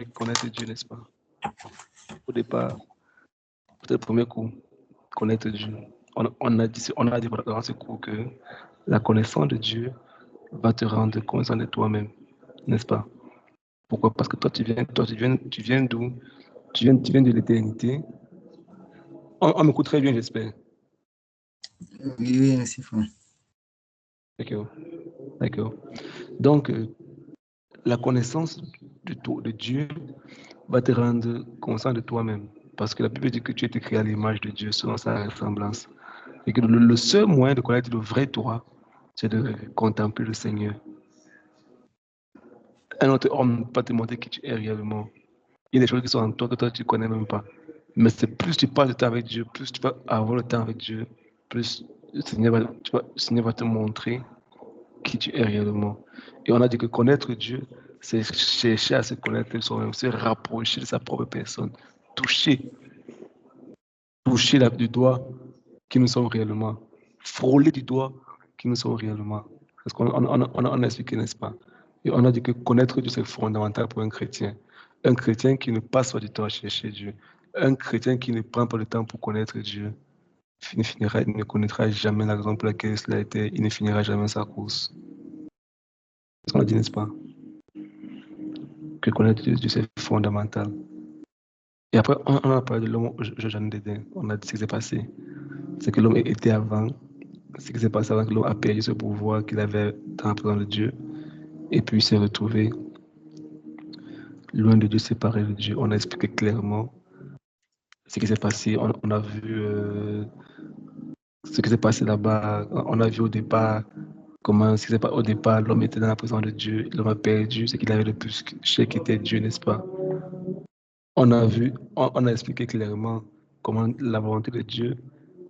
connaître Dieu, n'est-ce pas? Au départ, peut-être le premier coup, connaître Dieu. On a dit dans ce cours que la connaissance de Dieu va te rendre conscient de toi-même, n'est-ce pas? Pourquoi? Parce que toi, tu viens d'où? Tu viens de l'éternité. On m'écoute très bien, j'espère. Oui, oui, merci, frère. D'accord. D'accord. Donc, la connaissance de Dieu va te rendre conscient de toi-même. Parce que la Bible dit que tu as été créé à l'image de Dieu selon sa ressemblance. Et que le seul moyen de connaître le vrai toi, c'est de contempler le Seigneur. Un autre homme ne peut pas te montrer qui tu es réellement. Il y a des choses qui sont en toi que toi, tu ne connais même pas. Mais c'est plus tu passes de temps avec Dieu, plus tu vas avoir le temps avec Dieu, plus le Seigneur va te montrer qui tu es réellement. Et on a dit que connaître Dieu, c'est chercher à se connaître soi-même, se rapprocher de sa propre personne, toucher, du doigt qui nous sommes réellement, frôler du doigt qui nous sommes réellement. Parce qu'on a expliqué, n'est-ce pas? Et on a dit que connaître Dieu, c'est fondamental pour un chrétien. Un chrétien qui ne passe pas du temps à chercher Dieu. Un chrétien qui ne prend pas le temps pour connaître Dieu. Il ne connaîtra jamais la raison pour laquelle cela a été, il ne finira jamais sa course. C'est ce qu'on a dit, n'est-ce pas? Que connaître Dieu, c'est fondamental. Et après, on a parlé de l'homme au jardin d'Éden. On a dit ce qui s'est passé. C'est que l'homme était avant, ce qui s'est passé avant que l'homme a perdu ce pouvoir qu'il avait dans la présence de Dieu. Et puis il s'est retrouvé loin de Dieu, séparé de Dieu. On a expliqué clairement ce qui s'est passé. On a vu ce qui s'est passé là-bas. On a vu au départ comment ce qui s'est passé au départ. L'homme était dans la présence de Dieu. L'homme a perdu ce qu'il avait le plus cher qui était Dieu, n'est-ce pas? On a vu, on a expliqué clairement comment la volonté de Dieu,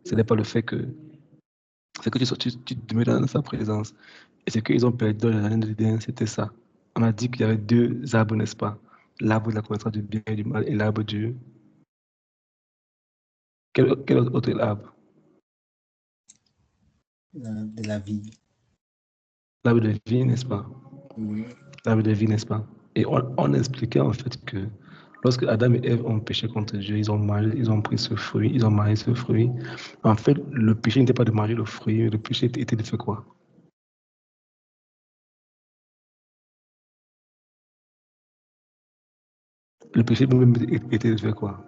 ce n'est pas le fait que c'est que tu demeures dans sa présence. Et c'est qu'ils ont perdu dans le jardin de l'Éden, c'était ça. On a dit qu'il y avait deux arbres, n'est-ce pas? L'arbre de la connaissance du bien et du mal et l'arbre du... Quel autre arbre? De la vie. L'arbre de vie, n'est-ce pas? Oui. L'arbre de vie, n'est-ce pas? Et on expliquait en fait que lorsque Adam et Ève ont péché contre Dieu, ils ont mangé, ils ont pris ce fruit, ils ont mangé ce fruit. En fait, le péché n'était pas de manger le fruit, le péché était de faire quoi? Le péché même était de faire quoi?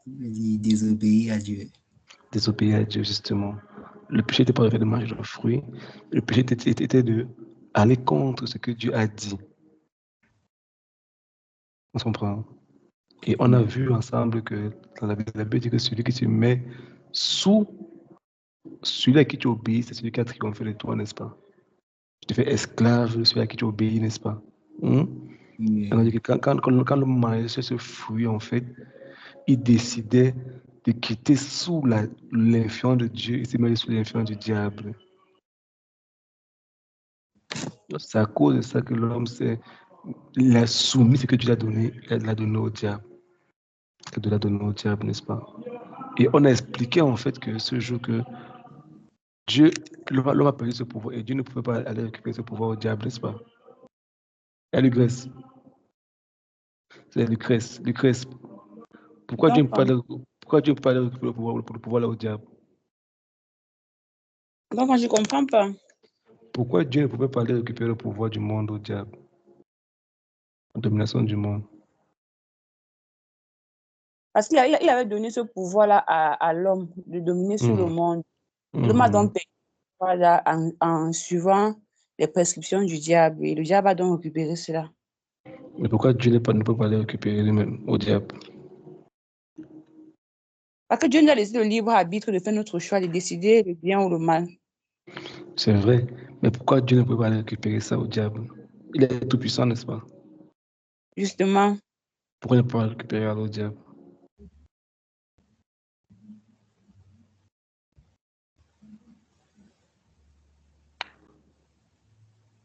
Désobéir à Dieu. Désobéir à Dieu, justement. Le péché n'était pas le fait de manger le fruit. Le péché était de aller contre ce que Dieu a dit. On se comprend? Et on a vu ensemble que dans la Bible dit que celui qui se met sous, celui à qui tu obéis, c'est celui qui a triomphé de toi, n'est-ce pas? Tu te fais esclave de celui à qui tu obéis, n'est-ce pas? Oui. On a dit que quand l'homme mangeait ce fruit, en fait, il décidait de quitter sous l'influence de Dieu et se mettre sous l'influence du diable. C'est à cause de ça que l'homme il a soumis ce que Dieu lui a donné, il l'a donné au diable. Il l'a donné au diable, n'est-ce pas? Et on a expliqué en fait que ce jour que Dieu, l'homme a perdu ce pouvoir et Dieu ne pouvait pas aller récupérer ce pouvoir au diable, n'est-ce pas? Et Lucrèce, c'est Lucrèce. Lucrèce, pourquoi Dieu ne peut pas aller récupérer le pouvoir là au diable? Donc, je ne comprends pas. Pourquoi Dieu ne pouvait pas aller récupérer le pouvoir du monde au diable? La domination du monde. Parce qu'il avait donné ce pouvoir-là à l'homme de dominer sur le monde. L'homme a donc perdu ce pouvoir-là en suivant les prescriptions du diable. Et le diable a donc récupéré cela. Mais pourquoi Dieu ne peut pas aller récupérer lui-même au diable? Parce que Dieu nous a laissé le libre arbitre de faire notre choix, de décider le bien ou le mal. C'est vrai. Mais pourquoi Dieu ne peut pas aller récupérer ça au diable? Il est tout puissant, n'est-ce pas? Justement. Pourquoi il ne peut pas récupérer au diable?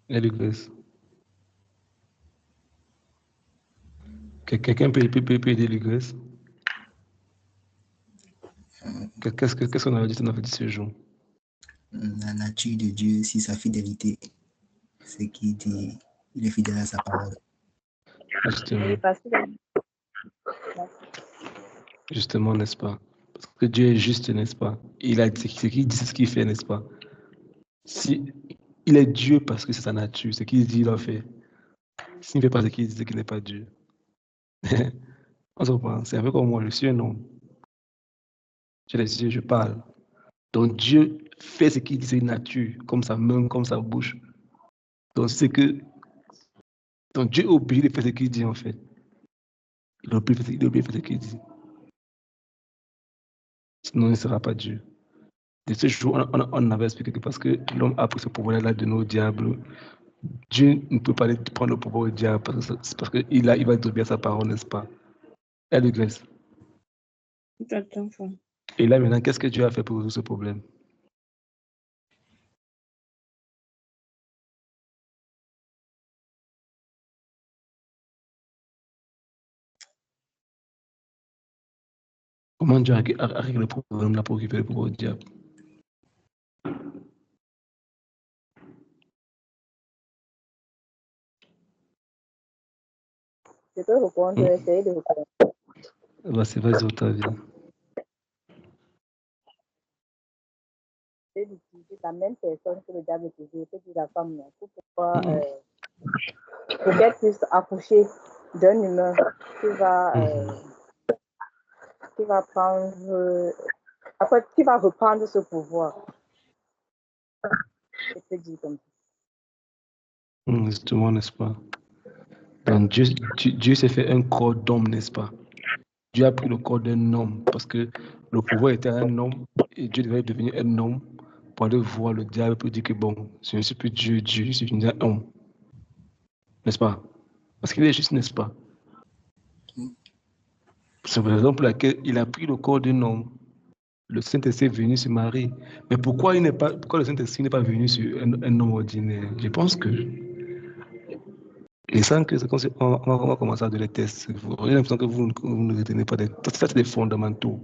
Il y a de grâce. Quelqu'un peut aider l'ivresse? Qu'est-ce qu'on avait dit ce jour? La nature de Dieu, c'est sa fidélité. Ce qui dit Il est fidèle à sa parole. Justement, parce que justement, n'est-ce pas? Parce que Dieu est juste, n'est-ce pas? Il a dit ce qu'il dit, c'est ce qu'il fait, n'est-ce pas? Si il est Dieu parce que c'est sa nature, ce qu'il dit, il en fait. S'il ne fait pas ce qu'il dit, c'est qu'il n'est pas Dieu. On se comprend. C'est un peu comme moi, je suis un homme. J'ai les yeux, je parle. Donc Dieu fait ce qu'il dit, c'est une nature, comme sa main, comme sa bouche. Donc c'est que donc Dieu est obligé de faire ce qu'il dit en fait. Il est obligé de faire ce qu'il dit. Sinon, il ne sera pas Dieu. De ce jour, on avait expliqué que parce que l'homme a pris ce pouvoir-là de nos diables, Dieu ne peut pas prendre le pouvoir au diable parce qu'il il va désobéir à sa parole, n'est-ce pas? Elle le graisse. Et là, maintenant, qu'est-ce que Dieu a fait pour résoudre ce problème? Comment Dieu a réglé le problème là pour récupérer le pouvoir au diable? Je peux répondre, je vais essayer de répondre. Vas-y, Octavie. C'est d'utiliser la même personne que le diable utilisait, peut dire la femme, non. Pourquoi pour qu'elle puisse accoucher d'un humain qui va prendre, après, qui va reprendre ce pouvoir. Je peux dire comme ça. Justement, n'est-ce pas? Donc Dieu s'est fait un corps d'homme, n'est-ce pas? Dieu a pris le corps d'un homme parce que le pouvoir était un homme et Dieu devait devenir un homme pour aller voir le diable pour dire que bon, je ne suis plus Dieu, je suis devenu un homme. N'est-ce pas? Parce qu'il est juste, n'est-ce pas? C'est la raison pour laquelle il a pris le corps d'un homme. Le Saint-Esprit est venu sur Marie. Mais pourquoi le Saint-Esprit n'est pas venu sur un homme ordinaire? Je pense que et sans que on va commencer à donner des tests. J'ai l'impression que vous ne retenez pas des tests. Ça, c'est des fondamentaux.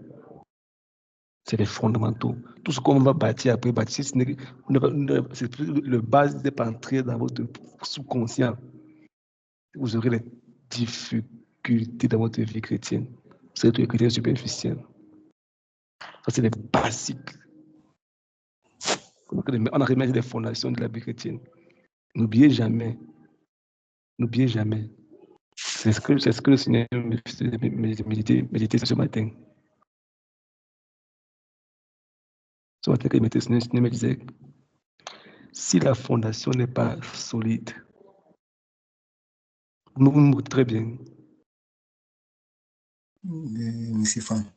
C'est des fondamentaux. Tout ce qu'on va bâtir après, bâtir, c'est le base n'est pas entré dans votre subconscient. Vous aurez des difficultés dans votre vie chrétienne. Vous serez un chrétien superficiel. Ça, c'est les basiques. On a remis les fondations de la vie chrétienne. N'oubliez jamais. N'oubliez jamais. C'est ce que le Seigneur me faisait méditer ce matin. Ce matin, le Seigneur me disait, si la fondation n'est pas solide, vous me dites très bien. Monsieur Franck.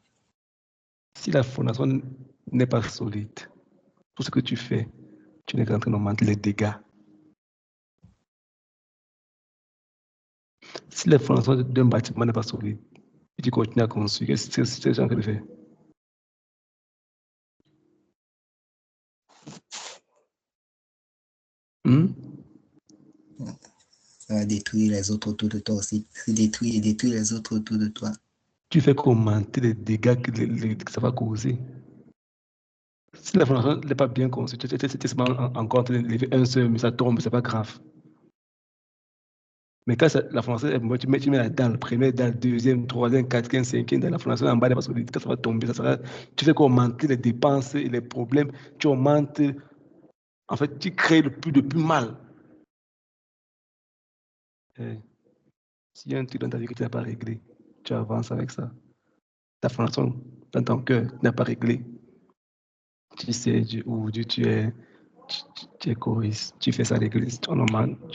Si la fondation n'est pas solide, tout ce que tu fais, tu n'es qu'en train d'augmenter les dégâts. Si la fondation d'un bâtiment n'est pas solide, et tu continues à construire, qu'est-ce que tu es en train de faire? Ça va détruire les autres autour de toi aussi. Ça détruit et détruit les autres autour de toi. Tu fais qu'augmenter les dégâts que ça va causer. Si la fondation n'est pas bien construite, tu es encore en train de lever un seul, mais ça tombe, c'est pas grave. Mais quand la fondation est bonne, tu mets la dalle, première dalle, deuxième, troisième, quatrième, cinquième, dans la fondation en bas, parce que quand ça va tomber, tu fais qu'augmenter les dépenses et les problèmes, tu augmentes, en fait, tu crées le plus mal. S'il y a un truc dans ta vie que tu n'as pas réglé, tu avances avec ça. Ta fondation dans ton cœur n'est pas réglée. Tu sais où tu es égoïste, tu fais ça à l'église, tu augmentes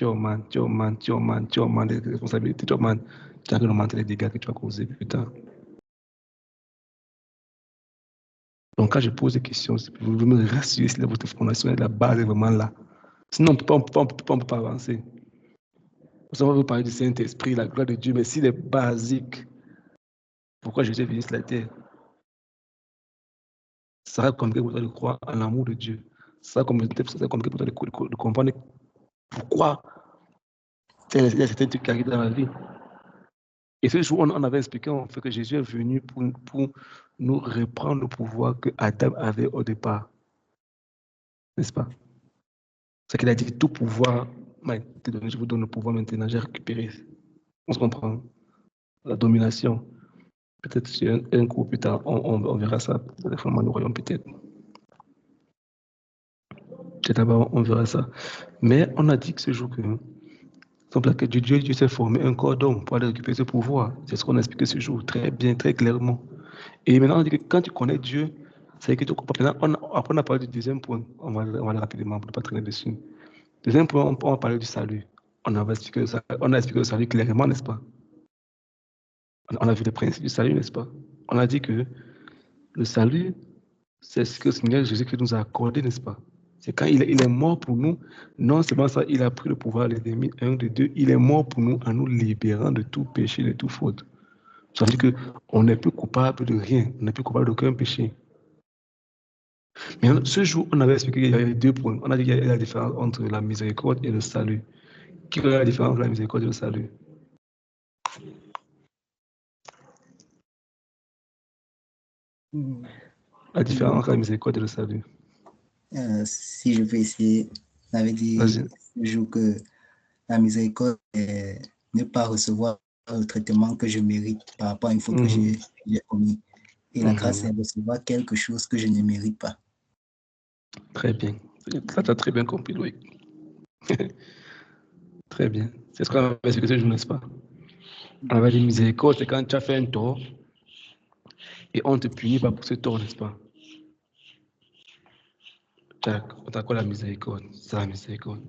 les responsabilités, tu augmentes les dégâts que tu vas causer plus tard. Donc, quand je pose des questions, vous me rassurez si votre fondation est la base est vraiment là. Sinon, on ne peut pas avancer. On va vous parler du Saint-Esprit, la gloire de Dieu, mais s'il est basique, pourquoi Jésus est venu sur la terre? Ça sera compliqué pour toi de croire en l'amour de Dieu. Ça sera compliqué pour toi de comprendre pourquoi il y a certains trucs qui arrivent dans la vie. Et ce jour, on avait expliqué en fait que Jésus est venu pour nous reprendre le pouvoir que Adam avait au départ. N'est-ce pas? C'est qu'il a dit tout pouvoir je vous donne le pouvoir maintenant, j'ai récupéré. On se comprend. La domination. Peut-être sur un coup plus tard, on verra ça. Nous voyons peut-être. Peut-être d'abord, on verra ça. Mais on a dit que ce jour que Dieu s'est formé un corps d'homme pour aller récupérer ce pouvoir. C'est ce qu'on a expliqué ce jour, très bien, très clairement. Et maintenant, on dit que quand tu connais Dieu, c'est que tu comprends. Après, on a parlé du deuxième point. On va aller rapidement pour ne pas traîner dessus. Deuxième point, on va parler du salut. On a expliqué le salut clairement, n'est-ce pas? On a vu les principes du salut, n'est-ce pas? On a dit que le salut, c'est ce que le Seigneur Jésus-Christ nous a accordé, n'est-ce pas? C'est quand il est mort pour nous, non seulement ça, il a pris le pouvoir de l'ennemi, un de deux, il est mort pour nous en nous libérant de tout péché, de toute faute. Ça veut dire qu'on n'est plus coupable de rien, on n'est plus coupable d'aucun péché. Mais ce jour, on avait expliqué qu'il y avait 2 points. On a dit qu'il y a la différence entre la miséricorde et le salut. Quelle est la différence entre la miséricorde et le salut? La différence entre la miséricorde et le salut. Si je peux essayer, on avait dit ce jour que la miséricorde est ne pas recevoir le traitement que je mérite par rapport à une faute que j'ai commise. Et la grâce, c'est recevoir quelque chose que je ne mérite pas. Très bien. Ça, tu as très bien compris, Loïc. Très bien. C'est ce qu'on avait expliqué ce jour, n'est-ce pas? On avait dit miséricorde, c'est quand tu as fait un tort et on ne te punit pas pour ce tort, n'est-ce pas? On t'a quoi la miséricorde? C'est la miséricorde.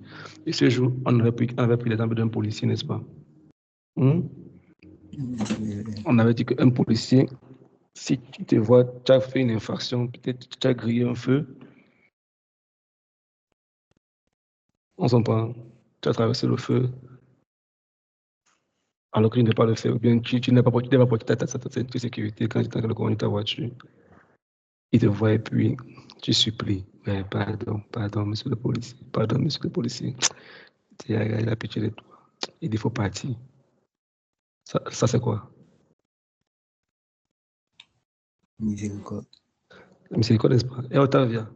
Et ce jour, on avait pris l'exemple d'un policier, n'est-ce pas? On avait dit qu'un policier, si tu te vois, tu as fait une infraction, peut-être tu as grillé un feu, on s'en prend, tu as traversé le feu, alors que tu ne dois pas le faire, ou bien tu n'as pas porté ta ceinture de sécurité quand tu es en train de conduire ta voiture. Il te voit et puis tu supplies. Mais pardon, monsieur le policier, pardon, monsieur le policier. Il a pitié de toi. Il dit, il faut partir. Ça c'est quoi? Miséricorde. La miséricorde, n'est-ce pas? Et Octavia,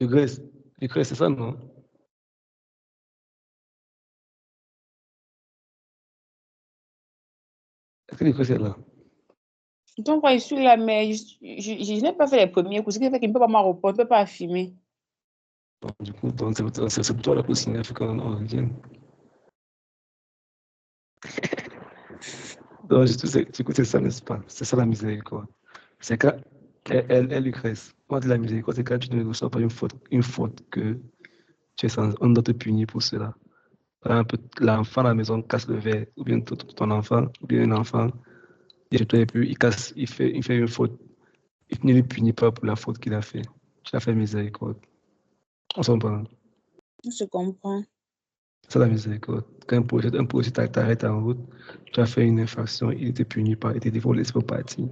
le grâce, c'est ça, non? Est-ce que le grâce est là? Donc, je suis là, mais je n'ai pas fait les premiers coups, ce qui fait qu'il ne peut pas me répondre, il ne peut pas filmer. Bon, du coup, c'est pour toi la poussine, il faut qu'on revienne. Donc, du coup, c'est ça, n'est-ce pas? C'est ça la miséricorde. C'est quand elle lui graisse. Quand la miséricorde, c'est quand tu ne reçois pas une faute que on doit te punir pour cela. Par exemple, l'enfant à la maison casse le verre, ou bien ton enfant, ou bien un enfant, et puis il fait une faute. Il ne le punit pas pour la faute qu'il a fait. Tu as fait miséricorde. On s'en parle. On se comprend. C'est la miséricorde. Quand un policier t'arrête en route, tu as fait une infraction, il ne te punit pas, il te dit il faut laisser partir.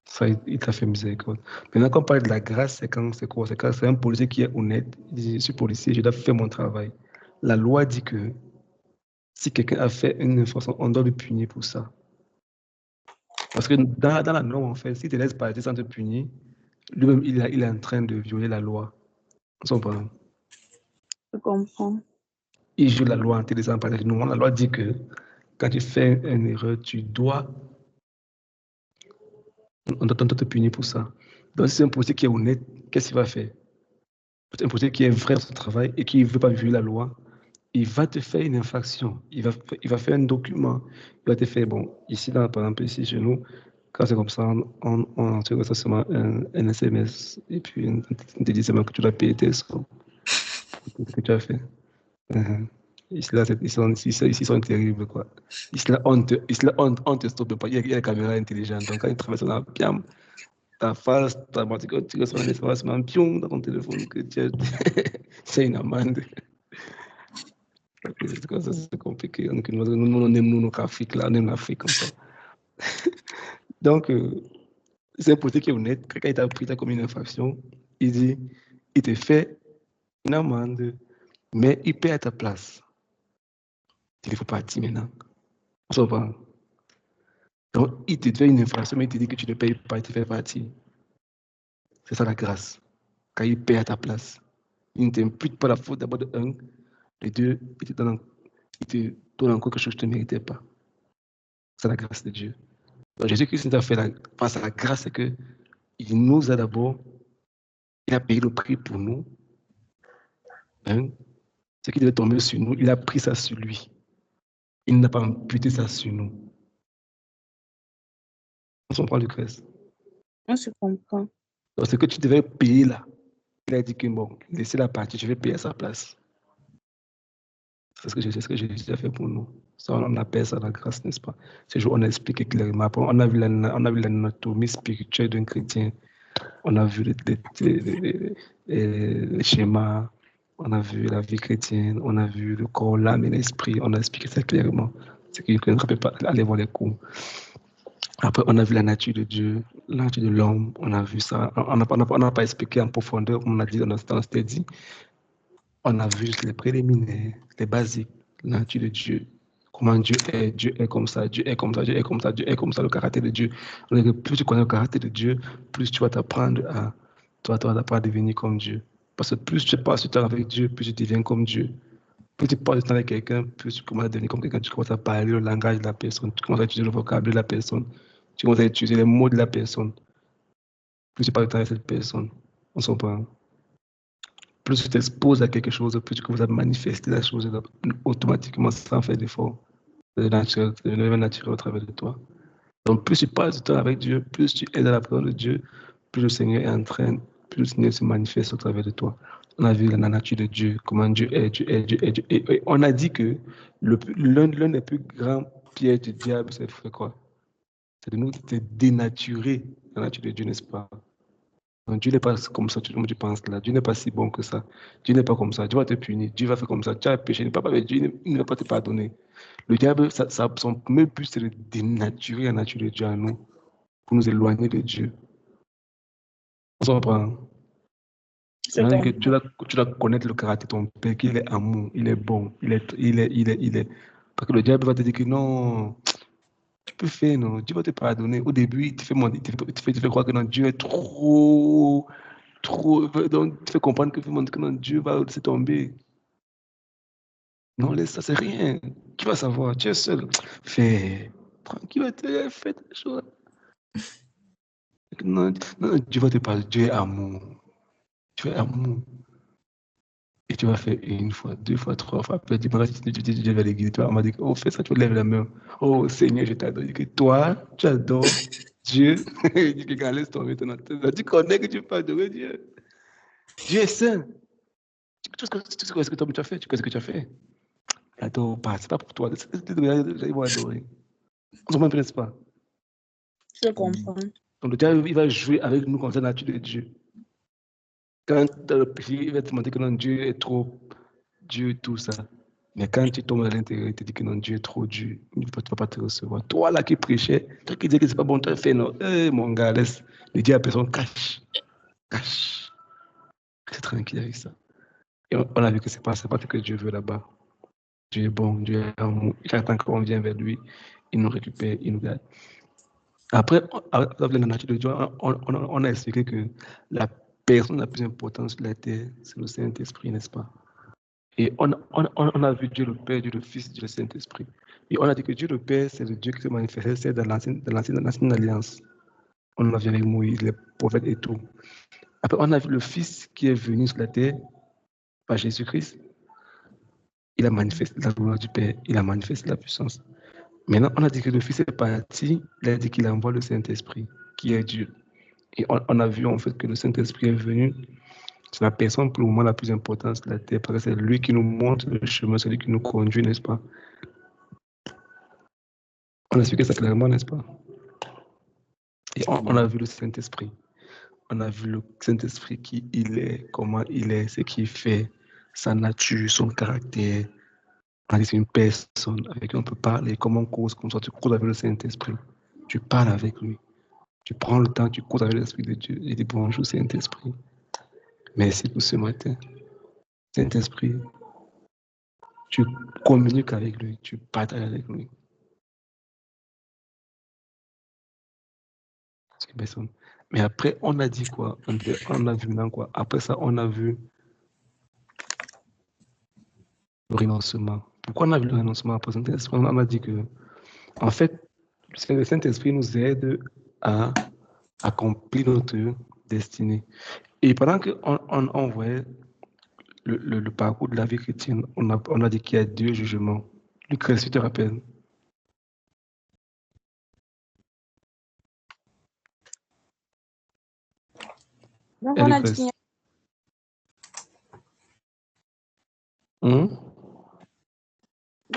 Ça, il t'a fait miséricorde. Maintenant, quand on parle de la grâce, c'est quoi? C'est quand c'est un policier qui est honnête. Il dit, je suis policier, je dois faire mon travail. La loi dit que si quelqu'un a fait une infraction, on doit le punir pour ça. Parce que dans la norme, en fait, s'il te laisse partir sans te punir, lui-même, il est en train de violer la loi. Son parent. Je comprends. Il joue la loi en te laissant partir. Nous, la loi dit que quand tu fais une erreur, on doit te punir pour ça. Donc, si c'est un policier qui est honnête, qu'est-ce qu'il va faire? C'est un policier qui est vrai dans son travail et qui ne veut pas violer la loi. Il va te faire une infraction. Il va faire un document. Il va te faire, bon, ici, par exemple, ici chez nous, quand c'est comme ça, on te reçoit seulement un SMS et puis on te dit seulement que tu dois payer tes soins pour ce que tu as fait. Ici, là, ils sont terribles, quoi. Ici, là, on te stoppe pas. Il y a des caméras intelligentes. Donc, quand ils traversent la piam, ta face, tu reçois un SMS pion dans ton téléphone que c'est une amende. C'est compliqué. Donc, nous, on aime nos Afrique, là, on aime l'Afrique comme ça. Donc, c'est un policier qui est honnête. Quand il t'a pris, t'as commis une infraction, il te fait une amende, mais il paie à ta place. Il faut partir maintenant. On va. Donc, il te fait une infraction, mais il te dit que tu ne payes pas, il te fait partir. C'est ça la grâce. Quand il paie à ta place, il ne t'impute pas la faute d'abord de un. Et Dieu, il te donne encore quelque chose que tu ne méritais pas. C'est la grâce de Dieu. Donc Jésus-Christ nous a fait face à la grâce, c'est qu'il nous a d'abord, il a payé le prix pour nous. Hein? Ce qui devait tomber sur nous, il a pris ça sur lui. Il n'a pas imputé ça sur nous. On comprend le Christ. On se comprend. Donc ce que tu devais payer là, il a dit que bon, laissez la partie, je vais payer à sa place. C'est ce que Jésus a fait pour nous. Ça, on appelle ça la grâce, n'est-ce pas? Ce jour, on a expliqué clairement. On a vu l'anatomie spirituelle d'un chrétien. On a vu les schémas. On a vu la vie chrétienne. On a vu le corps, l'âme et l'esprit. On a expliqué ça clairement. C'est qu'on ne peut pas aller voir les cours. Après, on a vu la nature de Dieu, la nature de l'homme. On a vu ça. On n'a pas expliqué en profondeur, comme on a dit dans notre temps, c'était dit. On a vu les préliminaires, les basiques, la nature de Dieu, comment Dieu est comme ça, Dieu est comme ça, Dieu est comme ça, Dieu est comme ça, le caractère de Dieu. Plus tu connais le caractère de Dieu, plus tu vas t'apprendre à devenir comme Dieu. Parce que plus tu passes du temps avec Dieu, plus tu deviens comme Dieu. Plus tu passes du temps avec quelqu'un, plus tu commences à devenir comme quelqu'un, tu commences à parler le langage de la personne, tu commences à utiliser le vocabulaire de la personne, tu commences à utiliser les mots de la personne. Plus tu passes du temps avec cette personne, on s'en parle. Plus tu t'exposes à quelque chose, plus tu commences à manifester la chose automatiquement sans faire d'effort. C'est le naturel au travers de toi. Donc, plus tu passes du temps avec Dieu, plus tu es dans la présence de Dieu, plus le Seigneur est en train, plus le Seigneur se manifeste au travers de toi. On a vu la nature de Dieu, comment Dieu est, Dieu est, Dieu est, Dieu est. Et on a dit que l'un des plus grands pièges du diable, c'est quoi? C'est de nous dénaturer la nature de Dieu, n'est-ce pas? Donc, Dieu n'est pas comme ça, tu penses là. Dieu n'est pas si bon que ça. Dieu n'est pas comme ça. Dieu va te punir. Dieu va faire comme ça. Tu as péché. Dieu ne va pas te pardonner. Le diable, son premier but, c'est de dénaturer la nature de Dieu à nous, pour nous éloigner de Dieu. On s'en prend. Que tu dois connaître le caractère de ton Père, qu'il est amour, il est bon, il est. Parce que le diable va te dire que non, tu peux faire, non, Dieu va te pardonner. Au début, il te fait croire que non, Dieu est trop. Donc, tu fais comprendre que non, Dieu va laisser tomber. Non, laisse ça, c'est rien. Qui va savoir? Tu es seul. Fais. Tranquille, fais tes choses. Non, Dieu va te parler. Dieu est amour. Dieu est amour. Et tu vas faire une fois, deux fois, trois fois. Après, tu dis, Dieu va l'église. On m'a dit, oh, fais ça, tu lèves la main. Oh, Seigneur, je t'adore. Que toi, tu adores Dieu. Il dit que laisse tomber ton attente. Tu connais que tu peux adorer Dieu. Dieu est saint. Tu sais ce que tu as fait? Tu sais ce que tu as fait? Adore pas, c'est pas pour toi. Ils vont adorer. On ne m'intéresse pas. Je comprends. Donc le diable, il va jouer avec nous comme ça, la nature de Dieu. Quand tu as le péché, il va te demander que non, Dieu est trop Dieu, tout ça. Mais quand tu tombes à l'intérieur, il te dit que non, Dieu est trop Dieu. Tu ne vas pas te recevoir. Toi là qui prêchais, toi qui disais que c'est pas bon, tu as fait non. Mon gars, laisse le dire à personne, cache. Cache. C'est tranquille avec ça. Et on a vu que c'est pas ce que Dieu veut là-bas. Dieu est bon, Dieu est amour. Il attend qu'on vienne vers lui, il nous récupère, il nous garde. Après, avec la nature de Dieu, on a expliqué que la personne la plus importante sur la terre, c'est le Saint-Esprit, n'est-ce pas? Et on a vu Dieu le Père, Dieu le Fils, Dieu le Saint-Esprit. Et on a dit que Dieu le Père, c'est le Dieu qui se manifestait dans l'ancienne alliance. On a vu avec Moïse, les prophètes et tout. Après, on a vu le Fils qui est venu sur la terre par Jésus-Christ. Il a manifesté la gloire du Père, il a manifesté la puissance. Maintenant, on a dit que le Fils est parti, il a dit qu'il envoie le Saint-Esprit, qui est Dieu. Et on a vu en fait que le Saint-Esprit est venu, c'est la personne pour le moment la plus importante sur la terre, parce que c'est lui qui nous montre le chemin, c'est lui qui nous conduit, n'est-ce pas? On a expliqué ça clairement, n'est-ce pas? Et on a vu le Saint-Esprit. On a vu le Saint-Esprit qui il est, comment il est, ce qu'il fait, sa nature, son caractère. On a dit c'est une personne avec qui on peut parler, comment on cause, comme ça, tu causes avec le Saint-Esprit. Tu parles avec lui. Tu prends le temps, tu causes avec l'Esprit de Dieu. Il dit bonjour, Saint-Esprit. Merci pour ce matin. Saint-Esprit, tu communiques avec lui, tu partages avec lui. C'est une personne. Mais après, on a dit quoi? On a vu maintenant quoi? Après ça, on a vu le renoncement. Pourquoi on a vu le renoncement après Saint-Esprit? On a dit que, en fait, le Saint-Esprit nous aide à accomplir notre destinée. Et pendant qu'on voyait le parcours de la vie chrétienne, on a dit qu'il y a 2 jugements. Lucrèce, tu te rappelles? Donc, on a dit qu'il y a...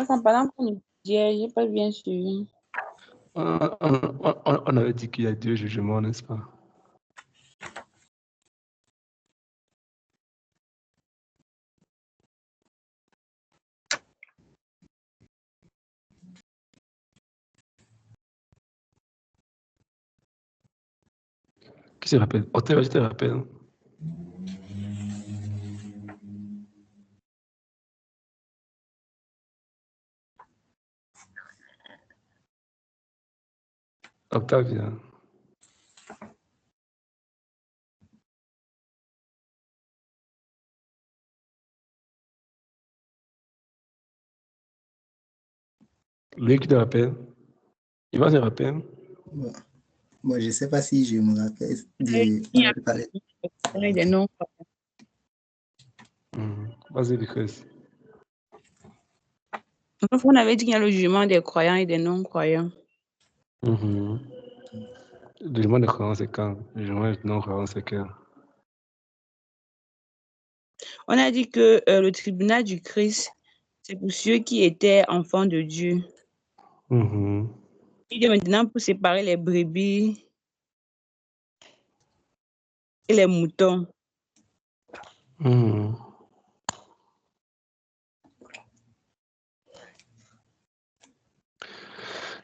Pendant qu'on étudiait, je n'ai pas bien suivi. On avait dit qu'il y a 2 jugements, n'est-ce pas? Qui se rappelle? Othello, je te rappelle. Octavia. Lui qui te rappelle? Il va se rappeler? Bon, je ne sais pas si je me rappelle de parler. Des noms. Vas-y, Lucrèce. On avait dit qu'il y a le jugement des croyants et des non-croyants. Le jugement des croyants, c'est quand? Le jugement des non-croyants, c'est quand? On a dit que le tribunal du Christ, c'est pour ceux qui étaient enfants de Dieu. Il est maintenant pour séparer les brebis et les moutons.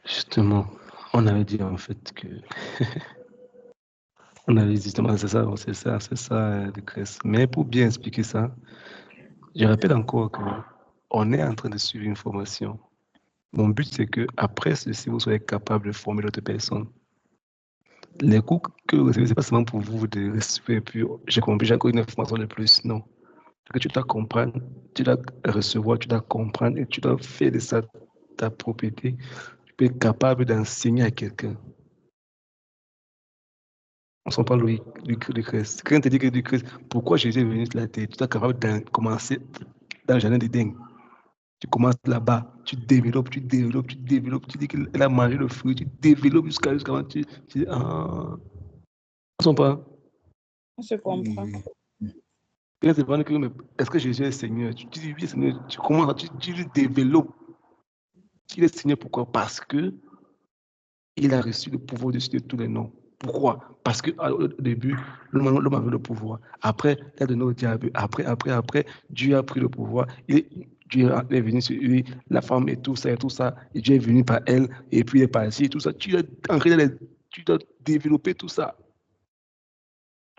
Justement, on avait dit en fait que... on avait dit justement, c'est ça, Lucrèce. Mais pour bien expliquer ça, je rappelle encore qu'on est en train de suivre une formation. Mon but, c'est qu'après ceci, vous soyez capable de former d'autres personnes. Les cours que vous recevez, ce n'est pas seulement pour vous de recevoir, puis j'ai compris, j'ai encore une information de plus. Non. Que tu dois comprendre, tu dois recevoir, tu dois comprendre et tu dois faire de ça ta propriété. Tu peux être capable d'enseigner à quelqu'un. On s'en parle du Christ. Quand tu dis que du Christ, pourquoi Jésus est venu sur la terre? Tu dois être capable de commencer dans le jardin d'Éden. Tu commences là-bas, tu développes, tu dis qu'il a mangé le fruit, tu développes jusqu'à tu dis, ah, on s'en parle. On se comprend. Est-ce que Jésus est Seigneur? Tu dis oui, Seigneur. Tu commences, tu le développes. Il est Seigneur, pourquoi? Parce que il a reçu le pouvoir dessus de tous les noms. Pourquoi? Parce qu'au début, l'homme avait le pouvoir. Après, il y a donné au diable. Après, Dieu a pris le pouvoir. Dieu est venu sur lui, la femme et tout ça, et Dieu est venu par elle, et puis il est parti, et tout ça. Tu dois développer tout ça.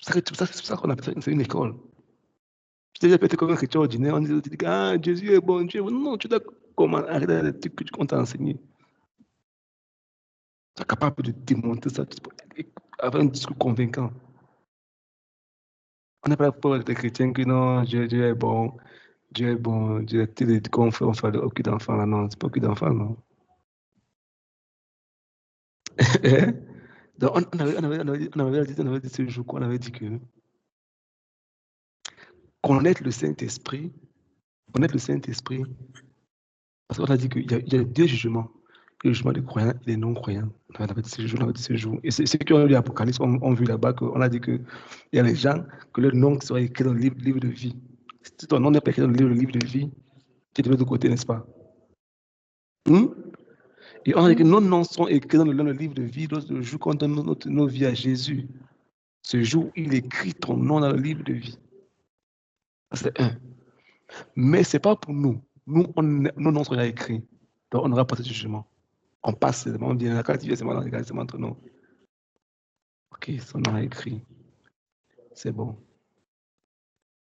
C'est ça qu'on appelle ça, c'est une école. Tu t'es peut-être comme un chrétien ordinaire, on dit, ah, Jésus est bon, Dieu. Non, tu dois arrêter les trucs que qu'on t'a enseigné. Tu es capable de démonter ça avec un discours convaincant. On n'est pas là pour être chrétien que non, Dieu est bon, Dieu est qu'on fait le cul d'enfant là, non, c'est pas le cul d'enfant, non. Donc, on avait dit ce jour, on avait dit que connaître le Saint-Esprit, parce qu'on a dit qu'il y a 2 jugements. Le jugement des croyants et des non-croyants. On avait dit ce jour. Et ceux qui ont lu l'Apocalypse ont vu là-bas qu'on a dit qu'il y a les gens que leur nom sera écrit dans le livre de vie. Si ton nom n'est pas écrit dans le livre de vie, tu es de l'autre côté, n'est-ce pas? Et on a dit que nos noms sont écrits dans le livre de vie le jour qu'on donne nos vies à Jésus. Ce jour, il écrit ton nom dans le livre de vie. C'est un. Mais ce n'est pas pour nous. Nous, nos noms sont écrits. Donc, on n'aura pas ce jugement. On passe seulement, on vient, quand tu viens seulement dans les c'est entre nous. Ok, son nom est écrit. C'est bon.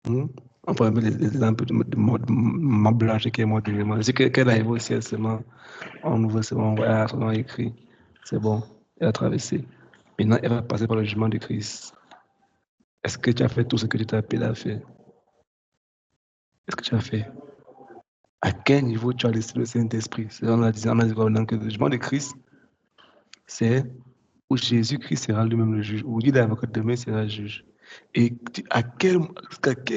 On peut mettre les exemples de ma blanche qui est moi de moi. C'est qu'elle arrive au ciel seulement. On ouvre seulement, voilà, son nom est écrit. C'est bon. Elle a traversé. Maintenant, elle va passer par le jugement de Christ. Est-ce que tu as fait tout ce que tu t'es appelé à faire? Est-ce que tu as fait? À quel niveau tu as laissé le Saint-Esprit? On a dit que le jugement de Christ, c'est où Jésus-Christ sera lui-même le juge, où il est avocat, demain sera le juge. Et à quel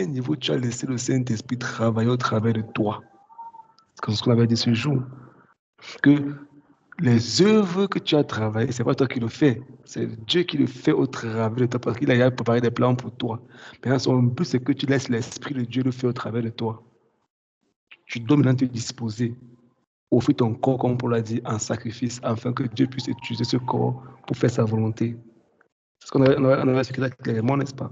niveau tu as laissé le Saint-Esprit travailler au travers de toi? C'est ce qu'on avait dit ce jour. Que les œuvres que tu as travaillées, ce n'est pas toi qui le fais, c'est Dieu qui le fait au travers de toi parce qu'il a préparé des plans pour toi. Maintenant, son but, c'est que tu laisses l'Esprit de Dieu le faire au travers de toi. Tu dois maintenant te disposer, offrir ton corps, comme Paul l'a dit, en sacrifice, afin que Dieu puisse utiliser ce corps pour faire sa volonté. C'est ce qu'on avait expliqué clairement, n'est-ce pas?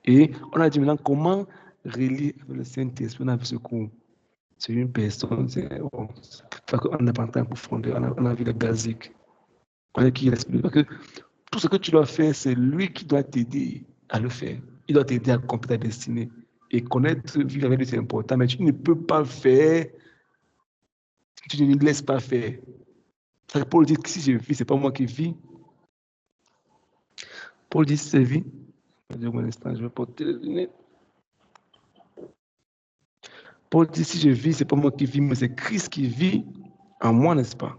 Et on a dit maintenant comment relier le Saint-Esprit. On a vu ce cours. C'est une personne, on n'a pas en train de profondeur, on a vu le basique. On a qui explique parce que tout ce que tu dois faire, c'est lui qui doit t'aider à le faire. Il doit t'aider à accomplir ta destinée. Et connaître, vivre avec lui, c'est important, mais tu ne peux pas faire, tu ne le laisses pas faire. Paul dit que si je vis, ce n'est pas moi qui vis. Paul dit si je vis. Un instant, je vais porter les lunettes. Paul dit si je vis, ce n'est pas moi qui vis, mais c'est Christ qui vit en moi, n'est-ce pas?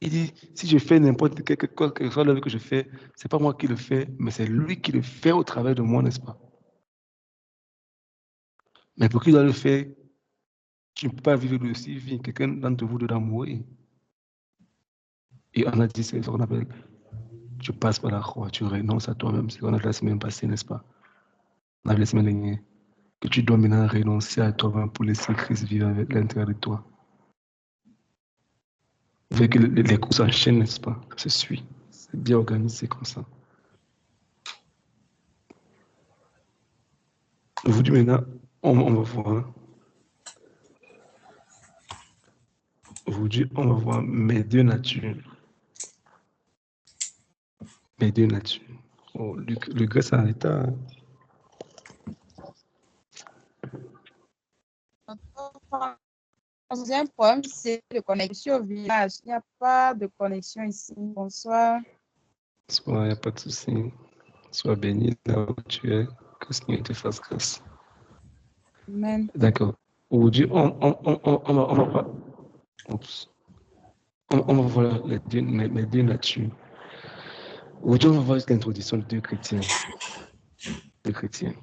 Il dit, si je fais n'importe quelle que soit l'œuvre que je fais, ce n'est pas moi qui le fais, mais c'est lui qui le fait au travers de moi, n'est-ce pas? Mais pour qu'il doit le faire, tu ne peux pas vivre de si vie. Quelqu'un d'entre vous doit mourir. Et on a dit, c'est ce qu'on appelle, tu passes par la croix, tu renonces à toi-même. C'est ce qu'on a dit la semaine passée, n'est-ce pas? On a vu la semaine dernière. Que tu dois maintenant renoncer à toi-même pour laisser Christ vivre avec l'intérieur de toi. Vous voyez que les cours s'enchaînent, n'est-ce pas? Ça se suit. C'est bien organisé comme ça. Aujourd'hui, maintenant, on va voir. Aujourd'hui, on va voir mes deux natures. Mes deux natures. Oh, le gars s'est arrêté. J'ai un problème, c'est de connexion au village. Il n'y a pas de connexion ici. Bonsoir. Bonsoir, il n'y a pas de souci. Sois béni là où tu es. Que le Seigneur te fasse grâce. Amen. D'accord. Aujourd'hui, on va voir mes deux natures. Aujourd'hui, on va voir l'introduction de deux chrétiens. Deux chrétiens.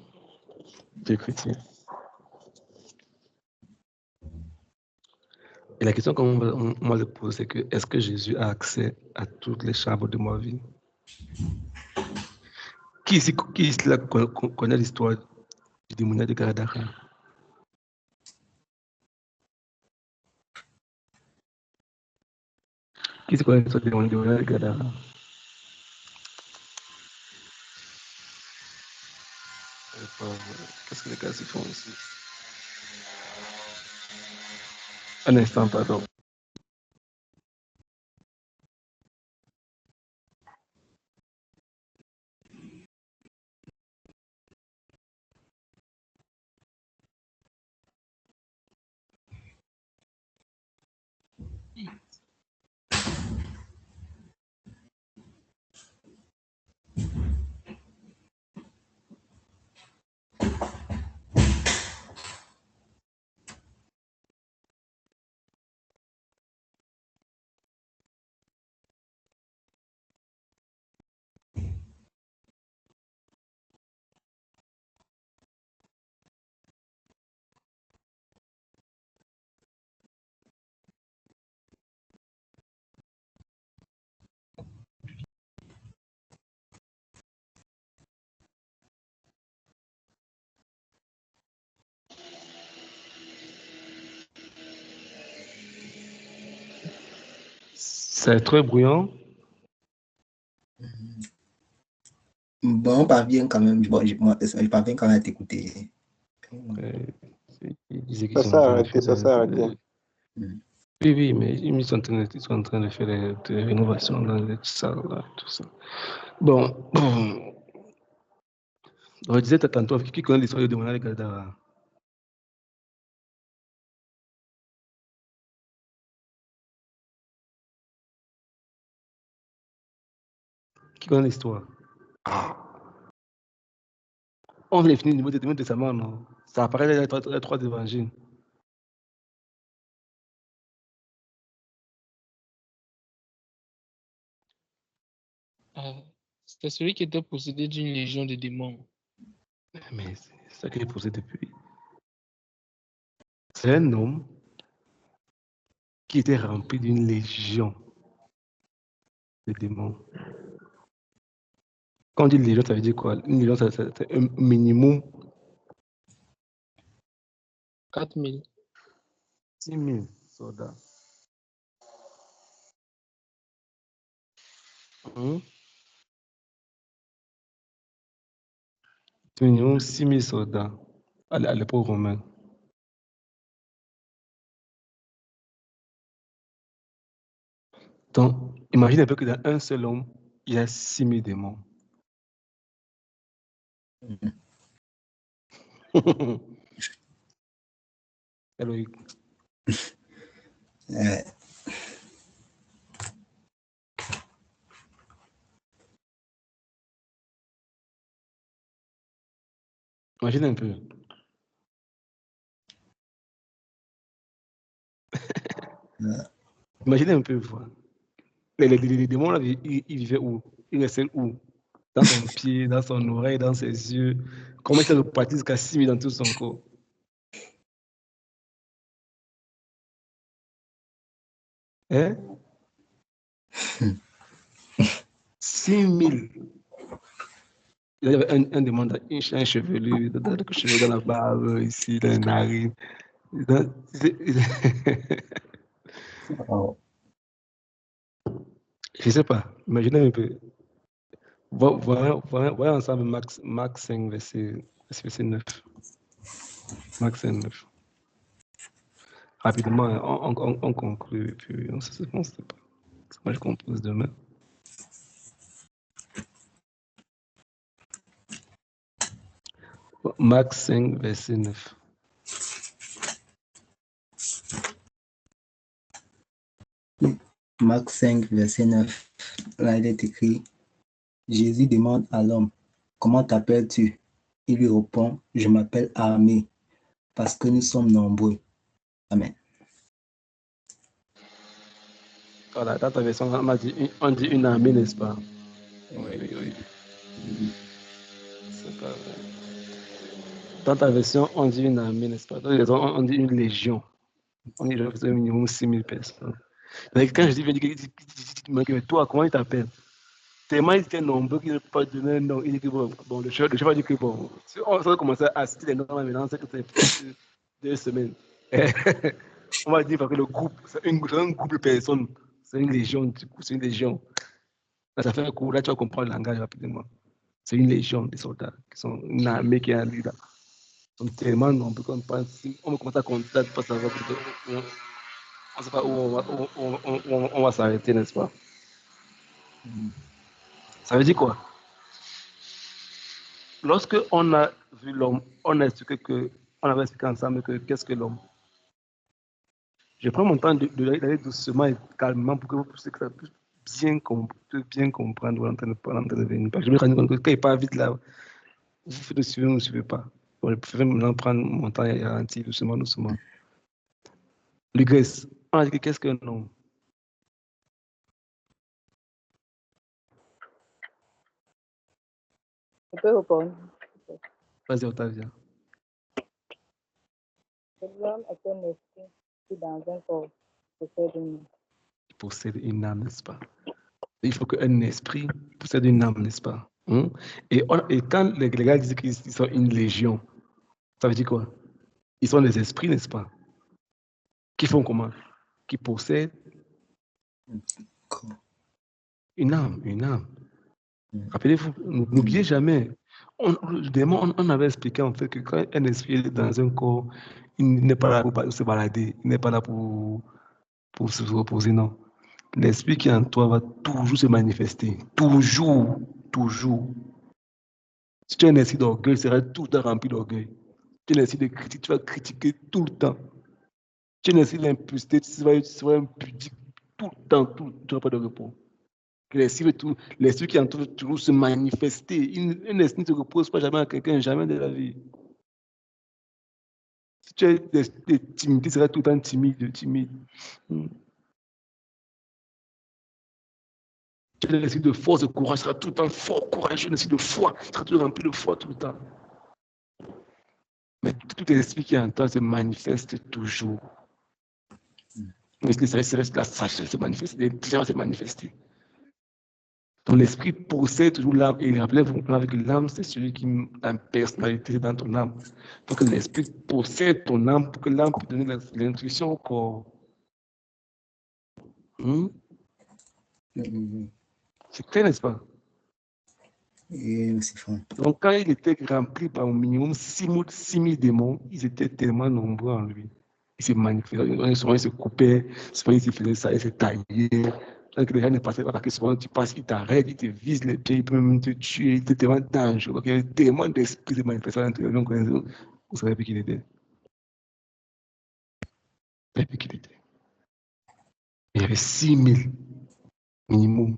Et la question qu'on va se poser, c'est que est-ce que Jésus a accès à toutes les chambres de ma vie? Qui ici là connaît l'histoire du démoniaque de Gadara? Qui ici connaît l'histoire du démoniaque de Gadara? Qu'est-ce que les gars s'y font ici? Un instant, pardon. C'est très bruyant. Bon, on parvient quand même. Bon, je parviens quand même à t'écouter. Ça s'est arrêté. Oui, mais ils sont en train de faire des rénovations dans les salles, là, tout ça. Bon, je disais tantôt, qui connaît l'histoire de démoniaque de Gadara? Qui connaît l'histoire? On vient de finir le Nouveau Testament, non? Ça apparaît dans les 3 évangiles. C'était celui qui était possédé d'une légion de démons. Mais c'est ça qu'il est possédé depuis. C'est un homme qui était rempli d'une légion de démons. Quand on dit légion, ça veut dire quoi? Une légion, c'est un minimum. 4000. 6000 soldats. Minimum 6000 soldats à l'époque romaine. Donc, imagine un peu que dans un seul homme, il y a 6000 démons. Eloïc. Imagine un peu. Imaginez un peu. Les démons, là, ils vivaient où? Ils restaient où? Dans son pied, dans son oreille, dans ses yeux. Comment ils se repartissent jusqu'à 6000 dans tout son corps? Hein? 6000. Il y avait un démon, un chevelu, dans la barbe, ici, dans les narines. Je ne sais pas. Imaginez un peu. Voyons ensemble Marc 5, verset 9. Marc 5, 9. Rapidement, on conclut, et puis on se pas. Moi, je compose demain. Marc 5, verset 9. Marc 5, verset 9. Là, il est écrit, Jésus demande à l'homme, comment t'appelles-tu? Il lui répond, je m'appelle Armée, parce que nous sommes nombreux. Amen. Voilà, dans ta version, on dit une armée, n'est-ce pas? Oui. C'est pas vrai. Dans ta version, on dit une armée, n'est-ce pas? Dans ta version, on dit une légion. On dit un minimum 6000 personnes. Mais quand je dis, toi, comment il t'appelle? Tellement il était nombreux qu'il n'a pas donné un nom. Il dit que bon, le chef va dire que bon, si on va commencer à citer les noms maintenant, c'est que c'est peut-être 2 semaines. On va dire parce que le groupe, c'est un groupe de personnes, c'est une légion, du coup, c'est une légion. Là, ça fait un coup, là, tu vas comprendre le langage rapidement. C'est une légion de soldats qui sont une armée qui est en leader. Ils sont tellement nombreux qu'on pense, si on va commencer à compter, on ne sait pas où on va s'arrêter, n'est-ce pas? Ça veut dire quoi? Lorsque on a vu l'homme, on avait expliqué ensemble que qu'est-ce que l'homme. Je prends mon temps d'aller doucement et calmement pour que vous puissiez bien comprendre où on est en train de venir. Parce que je me rends compte que quand il part vite là, vous faites le suivre ou ne suivez pas. Je préfère maintenant prendre mon temps et ralentir doucement. Lucas, on a dit que qu'est-ce qu'un homme? Je peux répondre. Vas-y, Octavia. L'homme est un esprit qui, dans un corps, possède une âme. Il possède une âme, n'est-ce pas? Il faut qu'un esprit possède une âme, n'est-ce pas? Et quand les gars disent qu'ils sont une légion, ça veut dire quoi? Ils sont des esprits, n'est-ce pas? Qui font comment? Qui possèdent une âme. Rappelez-vous, n'oubliez jamais. On avait expliqué en fait que quand un esprit est dans un corps, il n'est pas là pour se balader, il n'est pas là pour se reposer, non. L'esprit qui est en toi va toujours se manifester. Toujours. Si tu as un esprit d'orgueil, il sera tout le temps rempli d'orgueil. Tu as un esprit de critique, tu vas critiquer tout le temps. Tu as un esprit d'impudicité, tu seras impudique tout le temps, tu n'auras pas de repos. Que l'esprit qui entoure toujours se manifester. Un esprit ne se repose pas jamais à quelqu'un, jamais de la vie. Si tu as des timides, tu seras tout le temps timide. Tu as l'esprit de force, de courage, tu seras tout le temps fort, courageux, l'esprit de foi, tu seras toujours rempli de foi tout le temps. Mais tout esprit qui est en toi se manifeste toujours. Mais ça reste la sagesse se manifester, l'intelligence se manifester. Ton esprit possède toujours l'âme. Et rappelez-vous que l'âme, c'est celui qui a une personnalité dans ton âme. Donc l'esprit possède ton âme pour que l'âme puisse donner l'intuition au corps. C'est clair, n'est-ce pas? Donc quand il était rempli par au minimum 6 000 démons, ils étaient tellement nombreux en lui. Il se manifestait, souvent il se coupait, souvent il se faisait ça, il se taillait. Donc les gens ne passaient pas parce que souvent tu passes, il t'arrête, il te vise les pieds, il peut même te tuer, il était tellement dangereux. Donc il y avait tellement d'esprits de manifestation à l'intérieur, donc vous ne savez plus qui il était. Vous ne savez plus qui il était. Il y avait 6 000 minimum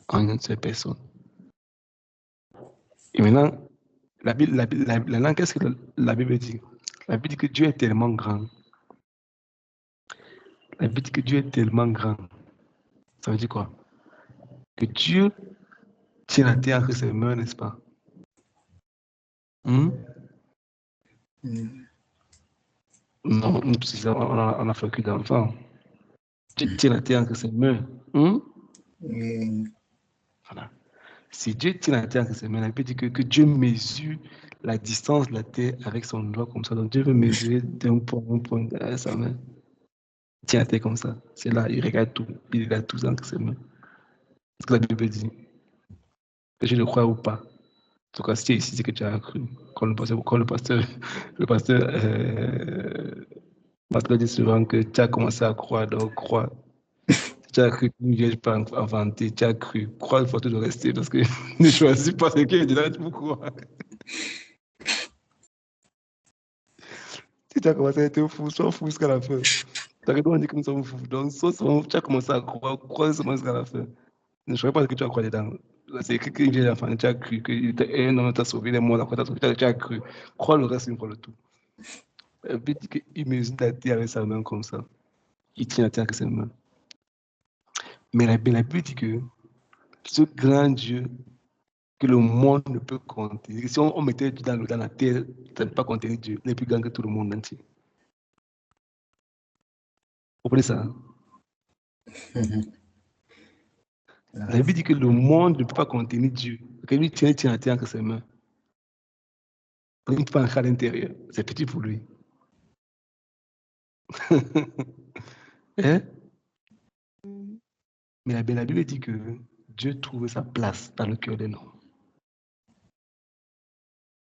en une seule personne. Et maintenant, la langue, qu'est-ce que la Bible dit? La Bible dit que Dieu est tellement grand. La Bible dit que Dieu est tellement grand. Ça veut dire quoi? Que Dieu tient la terre entre ses mains, n'est-ce pas? Non, on a fait que d'enfants. Dieu tient la terre entre ses mains. Voilà. Si Dieu tient la terre entre ses mains, la Bible dit que Dieu mesure la distance de la terre avec son doigt comme ça. Donc Dieu veut mesurer d'un point à un point avec sa main. Il tient la terre comme ça. C'est là, il regarde tout. Il regarde tout entre ses mains. C'est ce que la Bible dit. Que je le crois ou pas. En tout cas, si tu es ici, c'est que tu as cru. Quand le pasteur dit souvent que tu as commencé à croire, donc crois. Tu as cru qu'une vierge pas inventée, tu as cru. Crois, il faut toujours rester parce que ne choisis pas ce qui est dedans pour croire. Si tu as commencé à être fou, sois fou jusqu'à la fin. Tu as dit que nous sommes fous. Donc, tu as commencé à croire seulement jusqu'à la fin. Ne choisis pas ce que tu as croire dedans. C'est écrit qu'une vieille enfant, tu as cru, qu'un homme t'a sauvé, les morts, tu as cru. Crois le reste, une fois le tout. Un peu dit qu'il mesure la terre avec sa main comme ça. Il tient la terre avec ses mains. Mais la Bible dit que ce grand Dieu que le monde ne peut compter, si on mettait dans la terre, ça ne peut pas contenir Dieu, il est plus grand que tout le monde entier. Vous comprenez ça? La Bible dit que le monde ne peut pas contenir Dieu. Que lui tient la terre avec ses mains. Il ne peut pas entrer à l'intérieur. C'est petit pour lui. Hein? Mais la Bible dit que Dieu trouve sa place dans le cœur d'un homme.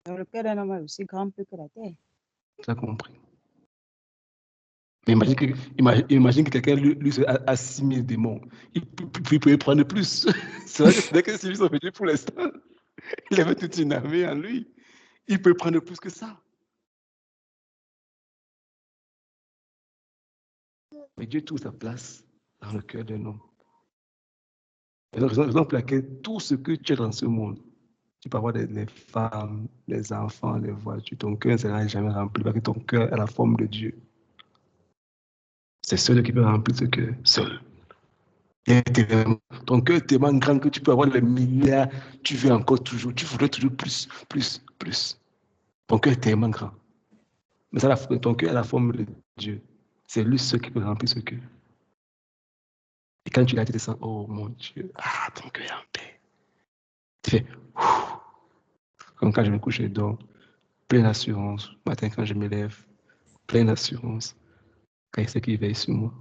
Le cœur d'un homme est aussi grand que la terre. Tu as compris? Mais imagine que quelqu'un lui a 6 000 démons. Il peut prendre plus. C'est vrai que c'est lui son petit pour l'instant. Il avait toute une armée en lui. Il peut prendre plus que ça. Mais Dieu trouve sa place dans le cœur d'un homme. Et donc, raison pour laquelle tout ce que tu as dans ce monde, tu peux avoir les femmes, les enfants, les voitures, ton cœur ne sera jamais rempli parce que ton cœur a la forme de Dieu. C'est seul qui peut remplir ce cœur, seul. Ton cœur est tellement grand que tu peux avoir les milliards, tu veux encore toujours, tu voudrais toujours plus. Ton cœur est tellement grand. Mais ça, ton cœur a la forme de Dieu. C'est lui seul qui peut remplir ce cœur. Et quand tu l'as, tu te sens, oh mon Dieu, ton cœur est en paix. Tu fais, comme quand je me couche et dors, plein d'assurance. Matin, quand je me lève, plein d'assurance. Quand il sait qu'il veille sur moi,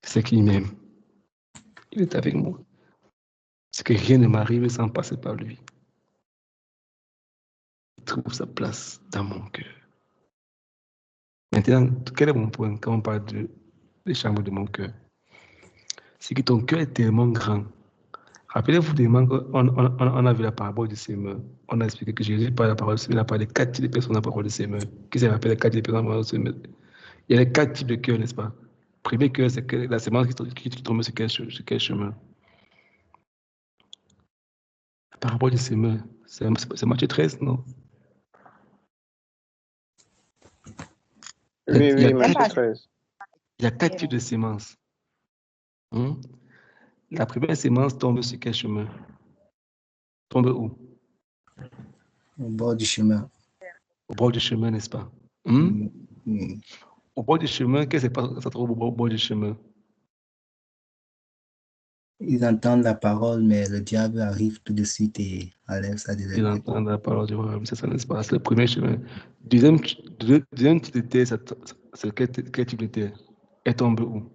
il sait qu'il m'aime. Il est avec moi. C'est que rien ne m'arrive sans passer par lui. Il trouve sa place dans mon cœur. Maintenant, quel est mon point quand on parle des chambres de mon cœur? C'est que ton cœur est tellement grand. Rappelez-vous des moments qu'on a vu la parabole de Semeur. On a expliqué que Jésus parle de la parole de Semeur, il a parlé de 4 types de personnes dans la parole de Semeur. Qu'est-ce qu'il appelle les 4 types de personnes dans la parole de Semeur? Il y a les 4 types de cœurs, n'est-ce pas? Premier cœur, c'est que la sémence qui tombe sur quel chemin? La parabole du semeur, c'est Matthieu 13, non? Oui, Matthieu 13. Il y a 4 types de semences. La première sémence tombe sur quel chemin? Tombe où? Au bord du chemin. Au bord du chemin, n'est-ce pas? Au bord du chemin, qu'est-ce qui se trouve au bord du chemin? Ils entendent la parole, mais le diable arrive tout de suite et enlève ça des Ils entendent la parole du roi, c'est ça, n'est-ce pas? C'est le premier chemin. Deuxième type de terre, c'est quel type de terre? Elle tombe où?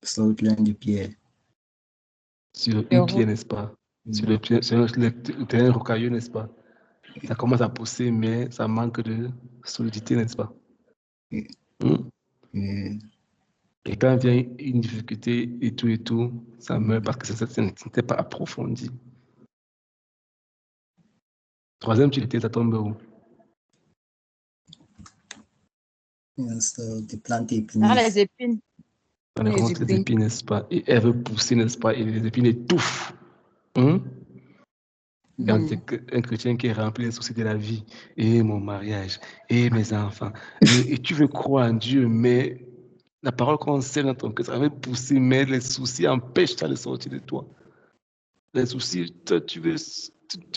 Sur le plein de pierre. Sur une pierre, n'est-ce pas? Sur le terrain rocailleux, n'est-ce pas? Ça commence à pousser, mais ça manque de solidité, n'est-ce pas? Et quand vient une difficulté et tout, ça meurt parce que ça n'était pas approfondi. Troisième utilité, ça tombe où? Sur des plantes épineuses. Dans les épines. Dans les épines, n'est-ce pas? Et elle veut pousser, n'est-ce pas? Et les épines étouffent. Quand un chrétien qui est rempli des soucis de la vie, et mon mariage, et mes enfants, et tu veux croire en Dieu, mais la parole qu'on sait dans ton cœur, ça veut pousser, mais les soucis empêchent ça de sortir de toi. Les soucis, toi, tu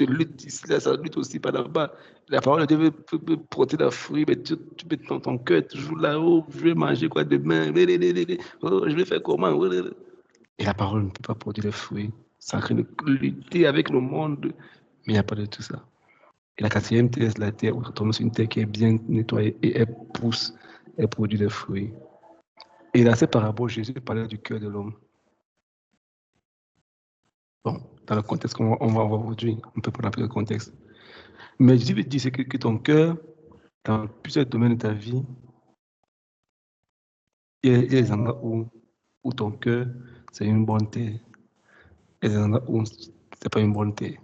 luttes ici, là, ça lutte aussi par là-bas. La parole de Dieu peut porter la fruit, mais tu mets ton cœur toujours là-haut, je vais manger quoi demain, je vais faire comment? Et la parole ne peut pas produire les fruits. Ça crée de lutter avec le monde, mais il n'y a pas de tout ça. Et la quatrième terre, c'est la terre où on tombe sur une terre qui est bien nettoyée et elle pousse, elle produit des fruits. Et dans cette parabole, Jésus parlait du cœur de l'homme. Bon, dans le contexte qu'on va voir aujourd'hui, on peut prendre un peu le contexte. Mais Jésus veut dire que ton cœur, dans plusieurs domaines de ta vie, il y a des endroits où ton cœur, c'est une bonne terre. Et des endroits où ce n'est pas une bonne terre.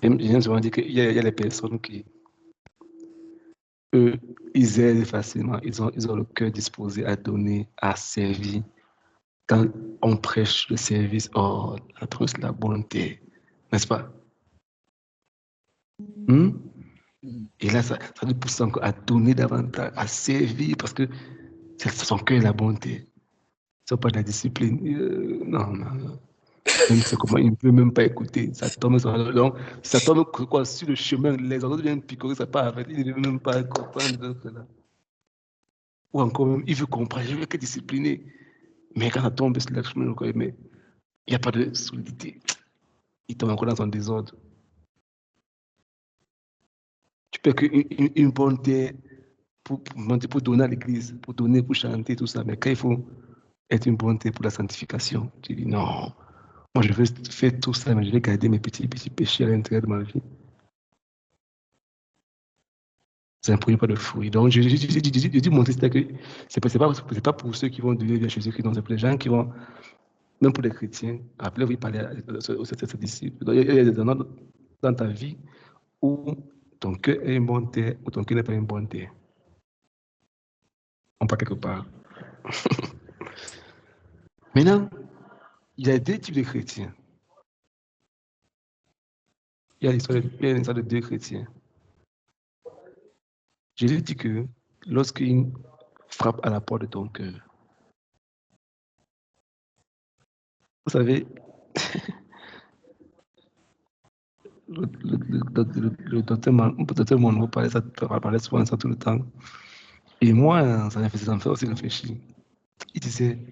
J'aime souvent dire qu'il y a des personnes qui, eux, ils aident facilement, ils ont le cœur disposé à donner, à servir. Quand on prêche le service, la prêche la bonté, n'est-ce pas? Et là, ça nous pousse encore à donner davantage, à servir, parce que c'est son cœur la bonté. Ce n'est pas de la discipline. Non. Même c'est comment il ne peut même pas écouter. Ça tombe sur sur le chemin, les autres viennent picorer, ça part avec. Il ne veut même pas comprendre cela. Ou encore même, il veut comprendre, je veux que discipliner. Mais quand ça tombe sur le chemin, mais il n'y a pas de solidité. Il tombe encore dans son désordre. Tu peux qu'une bonne terre pour donner à l'église, pour donner, pour chanter, tout ça. Mais quand il faut être une bonne terre pour la sanctification, tu dis non. Moi, je veux faire tout ça, mais je vais garder mes petits péchés à l'intérieur de ma vie. Ça ne produit pas de fruits. Donc, je dis mon texte que c'est pas pour ceux qui vont devenir vers Jésus-Christ, c'est pour les gens qui vont, même pour les chrétiens, après, oui, parler à ses disciples. Donc, il y a des endroits dans ta vie où ton cœur est une bonne terre, ou ton cœur n'est pas une bonne terre. On part quelque part. Maintenant, il y a deux types de chrétiens. Il y a l'histoire de deux chrétiens. Jésus dit que lorsqu'il frappe à la porte de ton cœur, vous savez, le docteur Monroe parlait souvent de ça tout le temps. Et moi, ça me fait aussi réfléchir. Il disait,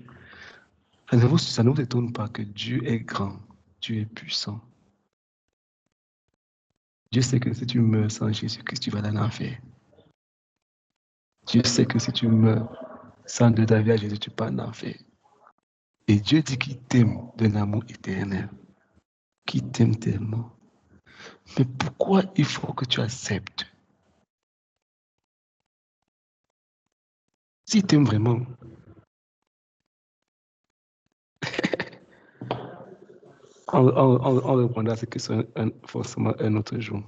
ça ne vous étonne pas que Dieu est grand, Dieu est puissant. Dieu sait que si tu meurs sans Jésus-Christ, tu vas dans l'enfer. Dieu sait que si tu meurs sans de ta vie à Jésus, tu pars en enfer. Et Dieu dit qu'il t'aime d'un amour éternel, qu'il t'aime tellement. Mais pourquoi il faut que tu acceptes? S'il t'aime vraiment, on répondra à cette question forcément un autre jour.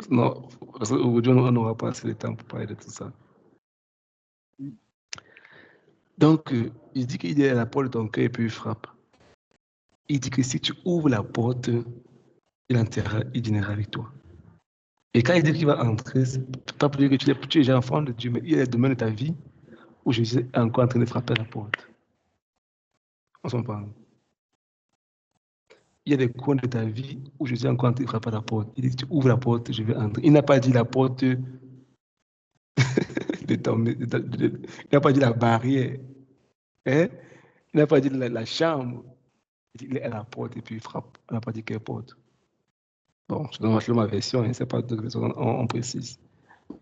Non, Parce qu'aujourd'hui, on n'aura pas assez de temps pour parler de tout ça. Donc, il dit qu'il est à la porte de ton cœur et puis il frappe. Il dit que si tu ouvres la porte, il dînera avec toi. Et quand il dit qu'il va entrer, c'est pas pour dire que tu es déjà enfant de Dieu, mais il y a des domaines de ta vie où Jésus est encore en train de frapper à la porte. On s'en parle. Il y a des coins de ta vie où Jésus est encore en train de frapper à la porte. Il dit, tu ouvres la porte, je vais entrer. Il n'a pas dit la porte il n'a pas dit la barrière. Hein? Il n'a pas dit la chambre. Il est à la porte et puis il frappe. On n'a pas dit quelle porte. Bon, je donne ma version, c'est pas de version on précise.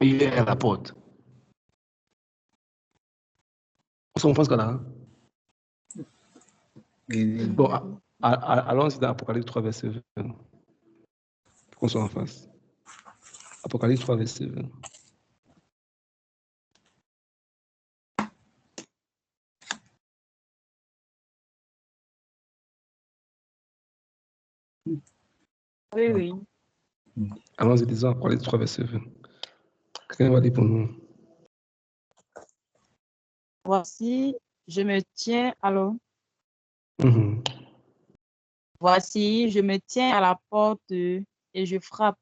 Il est à la porte. On pense qu'on a. Bon, allons-y dans Apocalypse 3, verset 20. Pour qu'on soit en face. Apocalypse 3, verset 20. Oui. Allons-y, disons Apocalypse 3, verset 20. Quelqu'un va dire pour nous. Voici, je me tiens Voici, je me tiens à la porte et je frappe.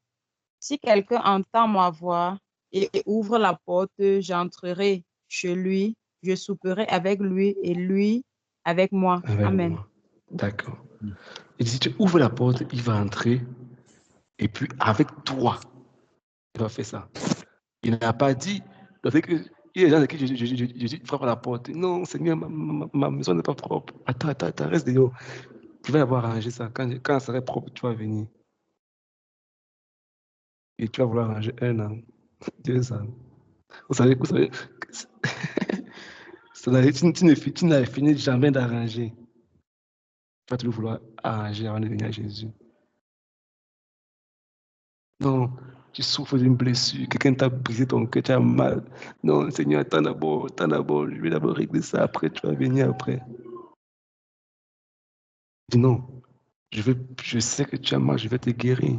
Si quelqu'un entend ma voix et ouvre la porte, j'entrerai chez lui, je souperai avec lui et lui avec moi. Amen. D'accord. Et si tu ouvres la porte, il va entrer et puis avec toi, il va faire ça. Il n'a pas dit, il y a des gens qui Jésus frappe à la porte. Non, Seigneur, ma maison n'est pas propre. Attends, reste dehors. Tu vas avoir arrangé ça. Quand ça serait propre, tu vas venir. Et tu vas vouloir arranger 1 an, 2 ans. Vous savez, tu n'as fini jamais d'arranger. Tu vas toujours vouloir arranger avant de venir à Jésus. Non, tu souffres d'une blessure, quelqu'un t'a brisé ton cœur, tu as mal. Non, Seigneur, attends d'abord, je vais d'abord régler ça, après tu vas venir après. Dis non, je sais que tu as mal, je vais te guérir.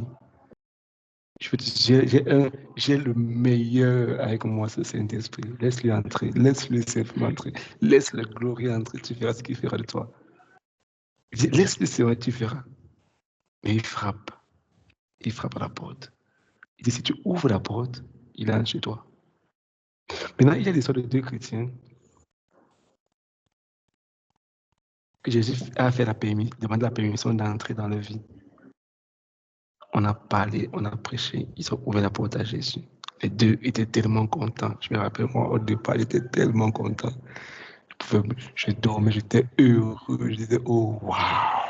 J'ai le meilleur avec moi, ce Saint-Esprit. Laisse-lui entrer, laisse-le simplement entrer, laisse le gloire entrer, tu verras ce qu'il fera de toi. Laisse-le, c'est vrai, tu verras. Mais il frappe à la porte. Il dit, si tu ouvres la porte, il entre chez toi. Maintenant, il y a l'histoire de 2 chrétiens que Jésus a fait demandé la permission d'entrer dans leur vie. On a parlé, on a prêché, ils ont ouvert la porte à Jésus. Les 2 étaient tellement contents. Je me rappelle, moi, au départ, j'étais tellement content. Je dormais, j'étais heureux. Je disais, oh, waouh!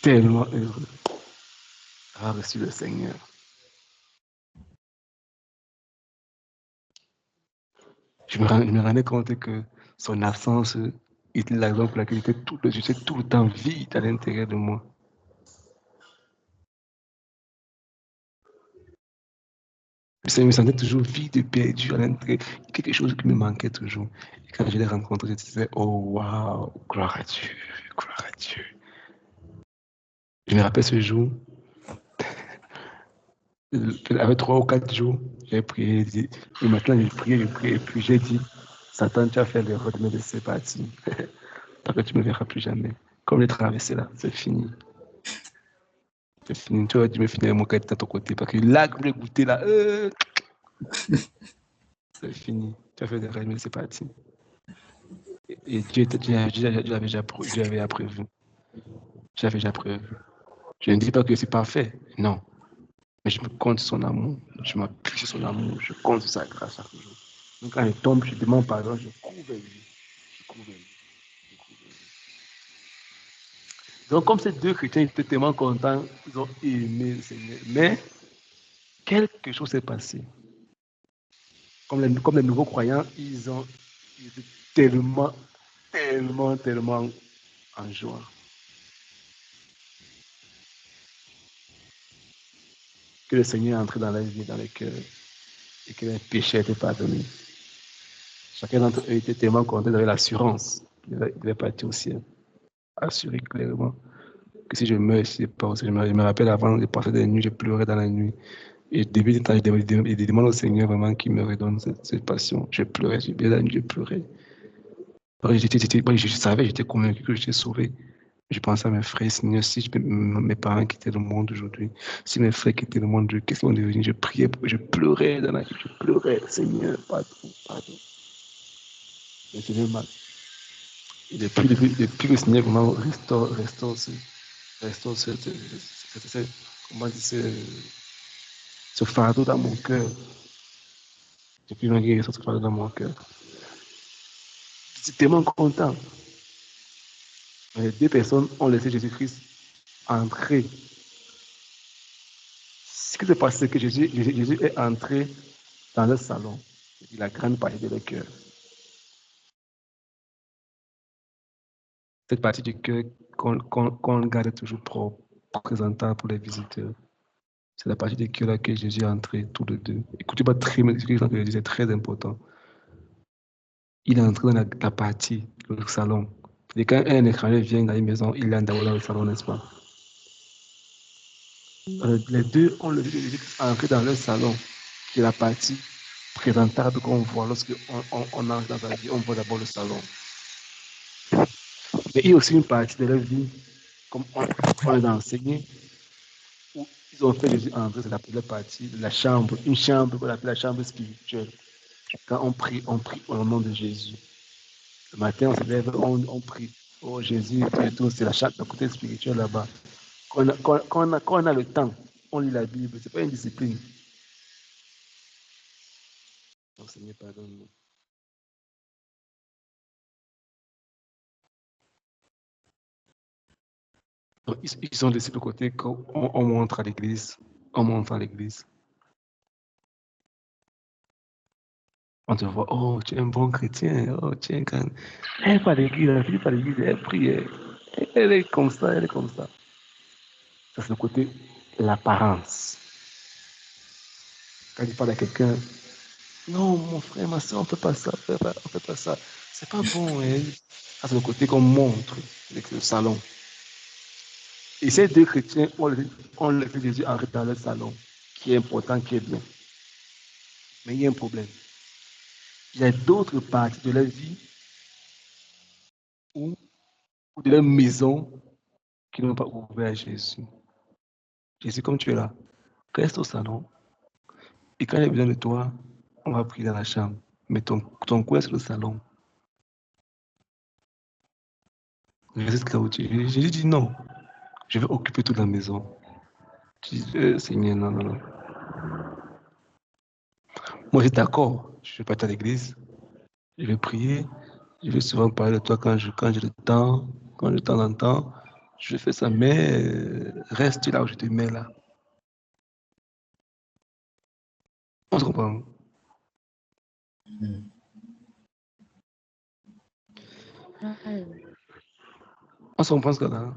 Tellement heureux d'avoir reçu le Seigneur. Je me rendais compte que son absence était la raison pour laquelle j'étais tout le temps vide à l'intérieur de moi. Je me sentais toujours vide et perdu à l'intérieur. Quelque chose qui me manquait toujours. Et quand je l'ai rencontré, je disais, oh waouh, gloire à Dieu, gloire à Dieu. Je me rappelle ce jour, avec 3 ou 4 jours, j'ai prié. Le matin, j'ai prié, et puis j'ai dit, Satan, tu as fait l'erreur de me laisser partir. Parce que tu ne me verras plus jamais. Comme j'ai traversé là, c'est fini. C'est fini. Tu aurais dû me finir mon cœur de ton côté. Parce que là, que je voulais goûter là, c'est fini. Tu as fait l'erreur de me laisser partir. Et Dieu avait déjà prévu. J'avais déjà prévu. Je ne dis pas que c'est parfait, non. Mais je me compte son amour. Je m'appuie sur son amour. Je compte sur sa grâce chaque jour. Donc quand il tombe, je demande pardon, je couvre lui. Donc comme ces 2 chrétiens étaient tellement contents, ils ont aimé le Seigneur. Mais quelque chose s'est passé. Comme les nouveaux croyants, ils étaient tellement en joie. Que le Seigneur est entré dans leur vie, dans les cœurs, et que les péchés étaient pardonnés. Chacun d'entre eux était tellement content d'avoir l'assurance qu'il devait partir au ciel. Assuré clairement que si je meurs ici, je me rappelle avant de passer des nuits, je pleurais dans la nuit. Et début du temps, je demande au Seigneur vraiment qu'il me redonne cette passion. Je pleurais, je pleurais. Je savais, j'étais convaincu que j'étais sauvé. Je pensais à mes frères, Seigneur, si mes parents quittaient le monde aujourd'hui, si mes frères quittaient le monde, qu'est-ce qu'ils vont devenir? Je priais, je pleurais dans la nuit, je pleurais, Seigneur, pardon. Mais c'est mal. Et depuis le Seigneur vraiment restaure ce fardeau dans mon cœur. Depuis le Seigneur restaure ce fardeau dans mon cœur. Je suis tellement content. Les deux personnes ont laissé Jésus-Christ entrer. Ce qui s'est passé, c'est que Jésus est entré dans le salon, la grande partie de leur cœur. Cette partie du cœur qu'on garde toujours propre, présentable pour les visiteurs. C'est la partie du cœur là que Jésus est entré, tous les deux. Écoutez-moi très bien, c'est très important. Il est entré dans la partie, le salon. Et quand un étranger vient dans une maison, il est dans le salon, n'est-ce pas? Les deux ont le Jésus entré dans leur salon, qui est la partie présentable qu'on voit lorsque on entre dans la vie, on voit d'abord le salon. Mais il y a aussi une partie de leur vie, comme on les a enseigné, où ils ont fait Jésus entrer, c'est la partie de la chambre, une chambre qu'on appelle la chambre spirituelle. Quand on prie au nom de Jésus. Le matin, on se lève, on prie. Oh Jésus, tout, c'est la chambre, le côté spirituel là-bas. Quand on a le temps, on lit la Bible, ce n'est pas une discipline. Donc, Seigneur, pardonne-nous. Ils sont laissés de côté quand on montre à l'église. On montre à l'église. On te voit, oh, tu es un bon chrétien. Oh, tu es un grand. Elle n'est pas à l'église, elle n'est pas à l'église, elle prie. Elle est comme ça, elle est comme ça. Ça, c'est le côté, l'apparence. Quand tu parles à quelqu'un, non, mon frère, ma soeur, on ne fait pas ça, on ne fait pas ça. C'est pas bon. Hein. Ça, c'est le côté qu'on montre avec le salon. Et ces deux chrétiens ont laissé Jésus entrer dans le salon, qui est important, qui est bien. Mais il y a un problème. Il y a d'autres parties de leur vie ou de leur maison qui n'ont pas ouvert à Jésus. Jésus, comme tu es là, reste au salon. Et quand il y a besoin de toi, on va prier dans la chambre. Mais ton coin, c'est le salon. Jésus dit non. Je vais occuper toute la maison. Je dis, Seigneur, non, non, non. Moi, j'étais d'accord. Je vais partir à l'église. Je vais prier. Je vais souvent parler de toi quand j'ai le temps. Quand j'ai de temps en temps. Je fais ça. Mais reste là où je te mets là. On se comprend. On se comprend ce là.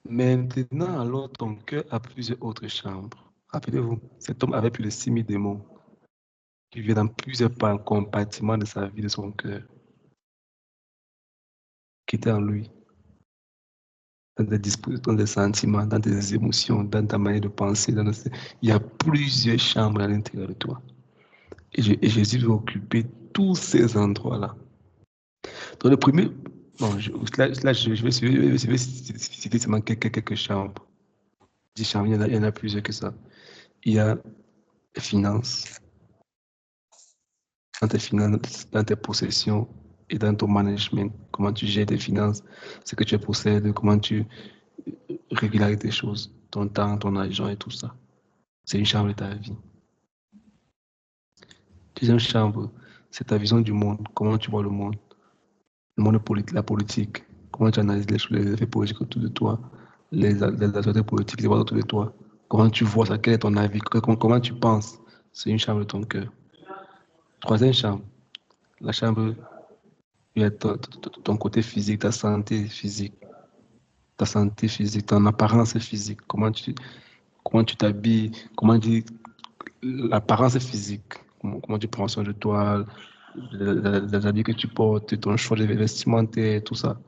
Maintenant, alors, ton cœur a plusieurs autres chambres. Rappelez-vous, cet homme avait plus de 6000 démons qui vivaient dans plusieurs compartiments de sa vie, de son cœur, qui étaient en lui, dans des dispositions, dans des sentiments, dans des émotions, dans ta manière de penser. Il y a plusieurs chambres à l'intérieur de toi. Et Jésus veut occuper tous ces endroits-là. Dans le premier, bon, je vais citer seulement quelques chambres. 10 chambres, il y en a plusieurs que ça. Il y a les finances, dans tes possessions et dans ton management, comment tu gères tes finances, ce que tu possèdes, comment tu régularises tes choses, ton temps, ton argent et tout ça. C'est une chambre de ta vie. Deuxième chambre, c'est ta vision du monde, comment tu vois le monde politique, la politique, comment tu analyses les choses, les effets politiques autour de toi, les activités politiques qui autour de toi, comment tu vois ça, quel est ton avis, comment tu penses. C'est une chambre de ton cœur. Troisième chambre, la chambre, il y a ton côté physique, ta santé physique, ton apparence physique, comment tu t'habilles, l'apparence physique, comment tu prends soin de toi, les habits que tu portes, ton choix de vestimentaire, tout ça.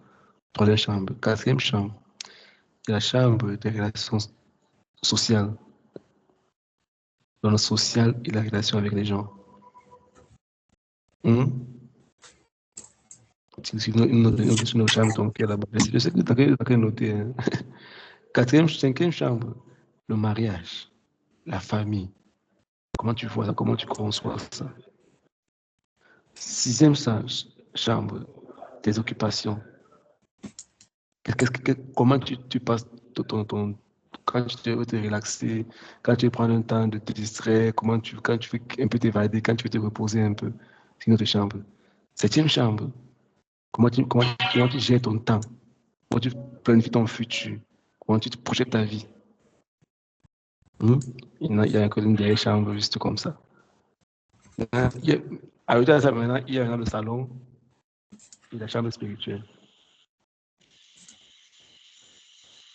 Troisième chambre. Quatrième chambre, c'est la chambre des relations sociales. Dans le social et la relation avec les gens. C'est une chambre, donc là-bas. Je sais que tu as noté. Hein. Cinquième chambre, le mariage, la famille. Comment tu vois ça? Comment tu conçois ça? Sixième chambre, tes occupations. Comment tu passes quand tu veux te relaxer, quand tu veux prendre un temps de te distraire, quand tu veux un peu t'évader, quand tu veux te reposer un peu. C'est une autre chambre. Septième chambre, comment tu gères ton temps, comment tu planifies ton futur, comment tu te projettes ta vie. Il y a encore une dernière chambre juste comme ça. Ajouté à ça maintenant, il y a le salon et la chambre spirituelle.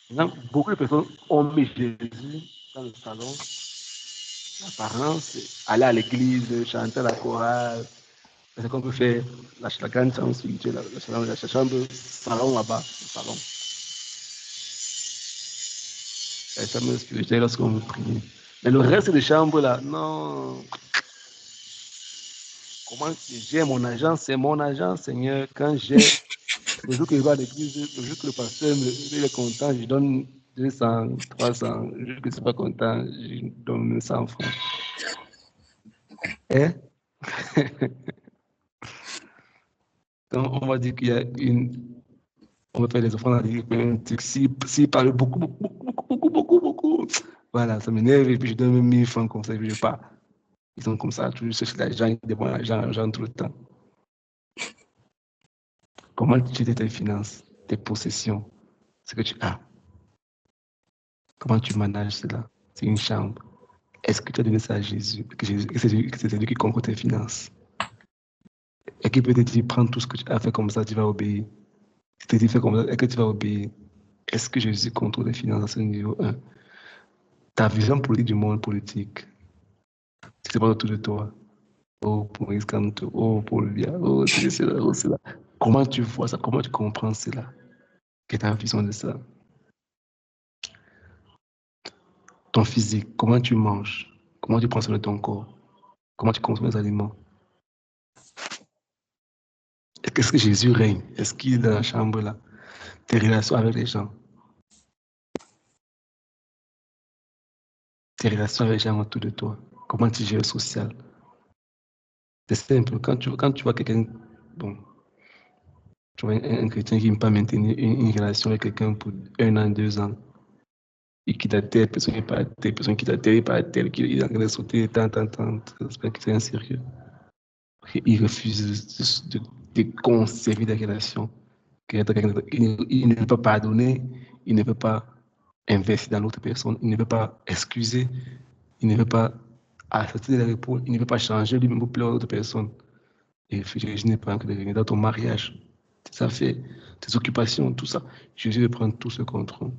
Maintenant, beaucoup de personnes ont mis Jésus dans le salon. L'apparence, c'est aller à l'église, chanter la chorale. C'est ce qu'on peut faire. La grande chambre spirituelle, la chambre salon là-bas, le salon. La chambre spirituelle lorsqu'on veut prier. Mais le reste des chambres là, non. Comment j'ai mon argent, c'est mon argent, Seigneur. Quand j'ai le jour que je vais à l'église, le jour que le pasteur il est content, je donne 200, 300. Le jour que je ne suis pas content, je donne 100 francs. Hein? Donc, on va dire qu'il y a on va faire des offrandes à l'église. S'il parle beaucoup, voilà, ça m'énerve et puis je donne même 1000 francs comme ça et puis je pars. Ils sont comme ça, toujours cherchent l'argent, ils demandent l'argent tout le temps. Comment tu gères tes finances, tes possessions, ce que tu as? Comment tu manages cela? C'est une chambre. Est-ce que tu as donné ça à Jésus? Que c'est lui qui contrôle tes finances? Et qui peut te dire, prends tout ce que tu as fait comme ça, tu vas obéir. Si tu te dis, fais comme ça, est-ce que tu vas obéir? Est-ce que Jésus contrôle les finances à ce niveau 1? Ta vision politique du monde politique, c'est pas autour de toi. Oh, pour Iskanto, oh, pour Livia, oh, c'est cela, oh, c'est là. Comment tu vois ça? Comment tu comprends cela? Quelle est ta vision de ça? Ton physique, comment tu manges? Comment tu prends soin de ton corps? Comment tu consommes les aliments? Est-ce que Jésus règne? Est-ce qu'il est dans la chambre là? Tes relations avec les gens? Tes relations avec les gens autour de toi? Comment tu gères le social? C'est simple. Quand tu vois quelqu'un, bon, tu vois un chrétien qui ne peut pas maintenir une relation avec quelqu'un pour 1 an, 2 ans, et qui t'a telle personne, pas telle personne, qui t'a telle, pas telle, qui est en train de sauter, tant, j'espère que c'est un sérieux. Il refuse de conserver des relations. Il ne peut pas pardonner, il ne peut pas investir dans l'autre personne, il ne peut pas excuser, il ne peut pas accepter les réponses, il ne peut pas changer lui-même pour plaire à l'autre personne. Et je n'ai pas que de revenir dans ton mariage, tes affaires, tes occupations, tout ça. Jésus veut prendre tout ce contrôle.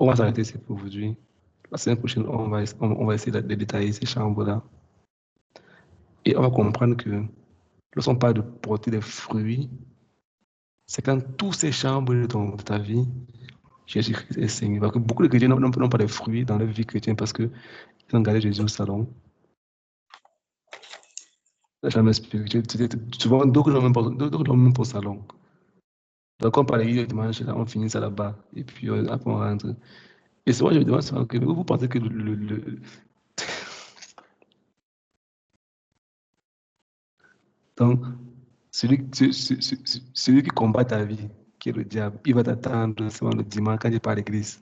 On va s'arrêter ici pour aujourd'hui. La semaine prochaine, on va essayer de détailler ces chambres-là. Et on va comprendre que lorsqu'on parle de porter des fruits, c'est quand toutes ces chambres de ta vie, Jésus-Christ est Seigneur. Parce que beaucoup de chrétiens n'ont pas de fruits dans leur vie chrétienne parce qu'ils ont gardé Jésus au salon. La chambre spirituelle, souvent, d'autres n'ont même pas au salon. Donc, on parle de dimanche, on finit ça là-bas. Et puis, après, on rentre. Et souvent, je me demande souvent que vous pensez que Donc, celui qui combat ta vie, qui est le diable, il va t'attendre souvent le dimanche quand tu pars à l'église.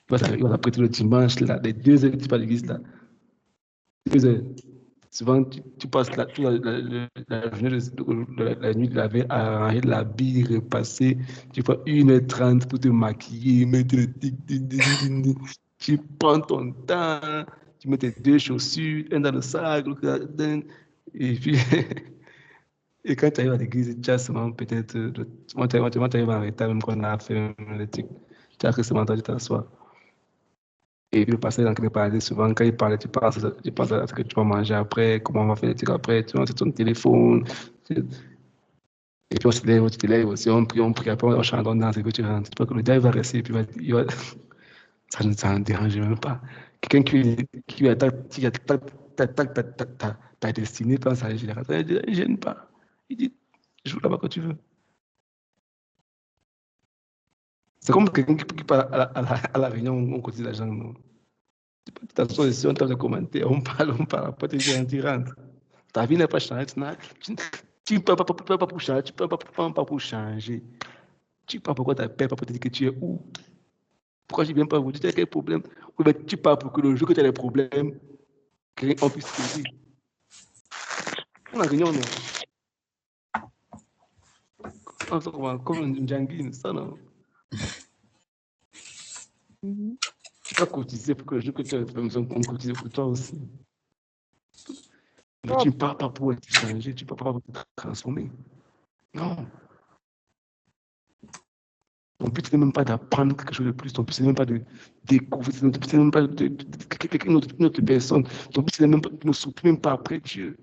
Il va t'apprêter le dimanche, là, les 2 heures que tu pars à l'église, là. 2 heures. Souvent, tu passes la journée la nuit de la veille à arranger l'habit, repasser. Tu fais 1h30 pour te maquiller, mettre le tic. Tu prends ton temps, tu mets tes 2 chaussures, un dans le sac, et puis, et quand tu arrives à l'église, tu as seulement peut-être, tu arrives en retard, même quand on a fait le tic. Tu as que seulement tu t'assois. Et le pasteur est en train de parler souvent. Quand il parle, tu penses à ce que tu vas manger après, comment on va faire les trucs après, tu vas sur ton téléphone. Et puis on se lève aussi, on prie, après on chante, on danse, et puis tu rentres. Tu vois que le gars, il va rester, et puis ça ne dérange même pas. Quelqu'un qui attaque ta destinée pense à la génération, ça ne gêne pas. Il dit, joue là-bas quand tu veux. C'est comme quelqu'un qui part à la réunion, on cotise l'argent. De toute façon, ici, on t'a de commenter, on parle, après tu rentres. Ta vie n'est pas changée, tu ne peux pas pour changer, tu ne peux pas pour changer. Tu ne sais pas pourquoi tu peur, pas pour te dire que tu es où. Pourquoi je ne viens pas vous dire, tu as quel problème? Ou bien tu parles pour que le jour que tu as des problèmes, qu'on puisse t'aider. On a réunion, non? Comme une jungle, ça, non? Tu vas cotiser pour que le jour que tu as besoin qu'on cotise pour toi aussi. Mais tu ne parles pas pour être changé, tu ne parles pas pour te transformer. Non. Ton but, ce n'est même pas d'apprendre quelque chose de plus. Ton but, ce n'est même pas de découvrir. Ton but, ce n'est même pas de quelqu'un d'autre personne. Ton but, ce n'est même pas de ne souffrir même pas après Dieu.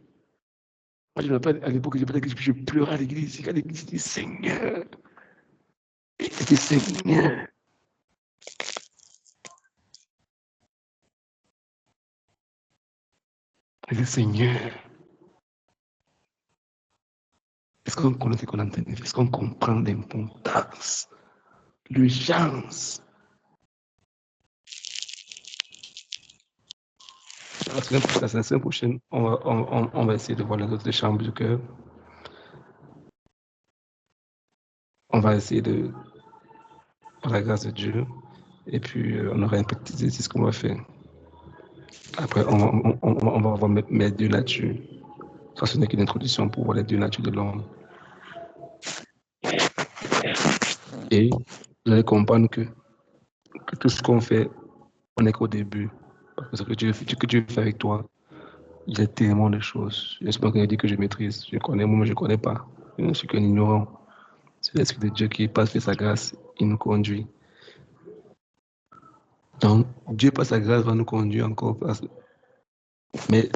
Moi, je me rappelle à l'époque, je pleurais à l'église. À l'église, je dis Seigneur. Je dis Seigneur. Je dis Seigneur. Est-ce qu'on connaît ce qu'on entend? Est-ce qu'on comprend l'importance, l'urgence? La semaine prochaine, on va essayer de voir les autres chambres du cœur. On va essayer de, par la grâce de Dieu, et puis on aura un petit exercice qu'on va faire. Après, on va voir mes deux natures. Ça, ce n'est qu'une introduction pour voir les deux natures de l'homme. Et vous allez comprendre que tout ce qu'on fait, on n'est qu'au début. Parce que ce que Dieu fait avec toi, il y a tellement de choses. J'espère qu'il a dit que je maîtrise. Je connais, moi, je ne connais pas. Je ne suis qu'un ignorant. C'est l'Esprit de Dieu qui, par sa grâce, il nous conduit. Donc, Dieu, par sa grâce, va nous conduire encore. Mais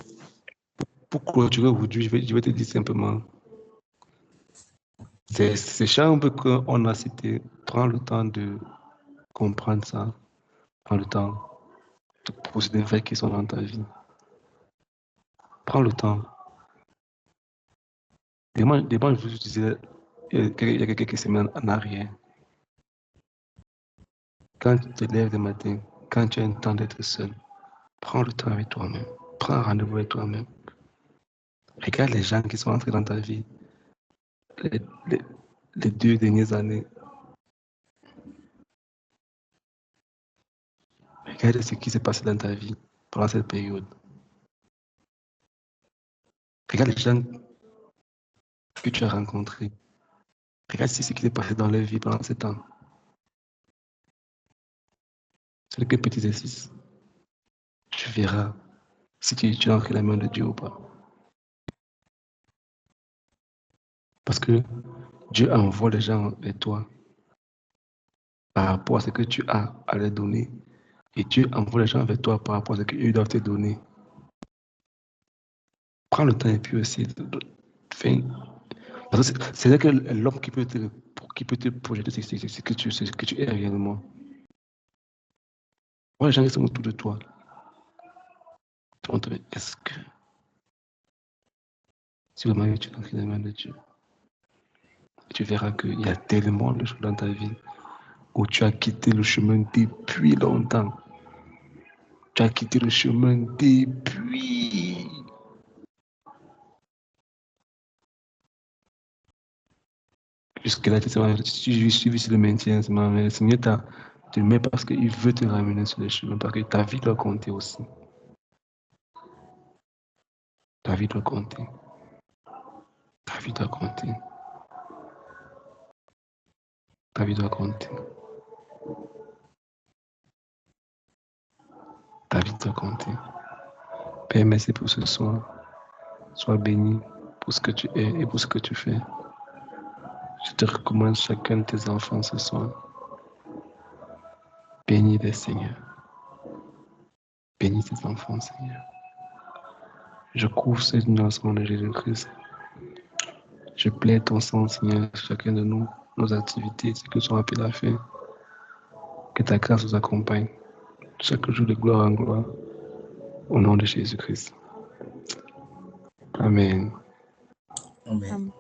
pour clôturer aujourd'hui, je vais te dire simplement, ces chambres qu'on a citées, prends le temps de comprendre ça. Prends le temps de poser des vraies questions dans ta vie. Prends le temps. Demande, je vous disais, il y a quelques semaines en arrière, quand tu te lèves le matin, quand tu as un temps d'être seul, prends le temps avec toi-même. Prends rendez-vous avec toi-même. Regarde les gens qui sont entrés dans ta vie les 2 dernières années. Regarde ce qui s'est passé dans ta vie pendant cette période. Regarde les gens que tu as rencontrés. Regarde ce qui s'est passé dans leur vie pendant ce temps. Ce n'est qu'un petit exercice. Tu verras si tu as entré la main de Dieu ou pas. Parce que Dieu envoie les gens vers toi par rapport à ce que tu as à leur donner. Et Dieu envoie les gens vers toi par rapport à ce qu'eux doivent te donner. Prends le temps et puis aussi parce que c'est là que l'homme qui peut te projeter ce que tu es réellement. Moi, les gens qui sont autour de toi, est-ce que si vraiment tu es dans les mains de Dieu, tu verras qu'il y a tellement de choses dans ta vie où tu as quitté le chemin depuis longtemps. Tu as quitté le chemin depuis. Jusque-là, tu suivi sur le maintien, mais le Seigneur te met parce qu'il veut te ramener sur le chemin, parce que ta vie doit compter aussi. Ta vie doit compter. Ta vie doit compter. Ta vie doit compter. Ta vie doit compter. Père, merci pour ce soir. Sois béni pour ce que tu es et pour ce que tu fais. Je te recommande chacun de tes enfants ce soir. Bénis les Seigneur. Bénis tes enfants, Seigneur. Je couvre ce lancement de Jésus-Christ. Je plaide ton sang, Seigneur, chacun de nous, nos activités, ce que sont appelés à faire. Que ta grâce nous accompagne chaque jour de gloire en gloire. Au nom de Jésus-Christ. Amen. Amen.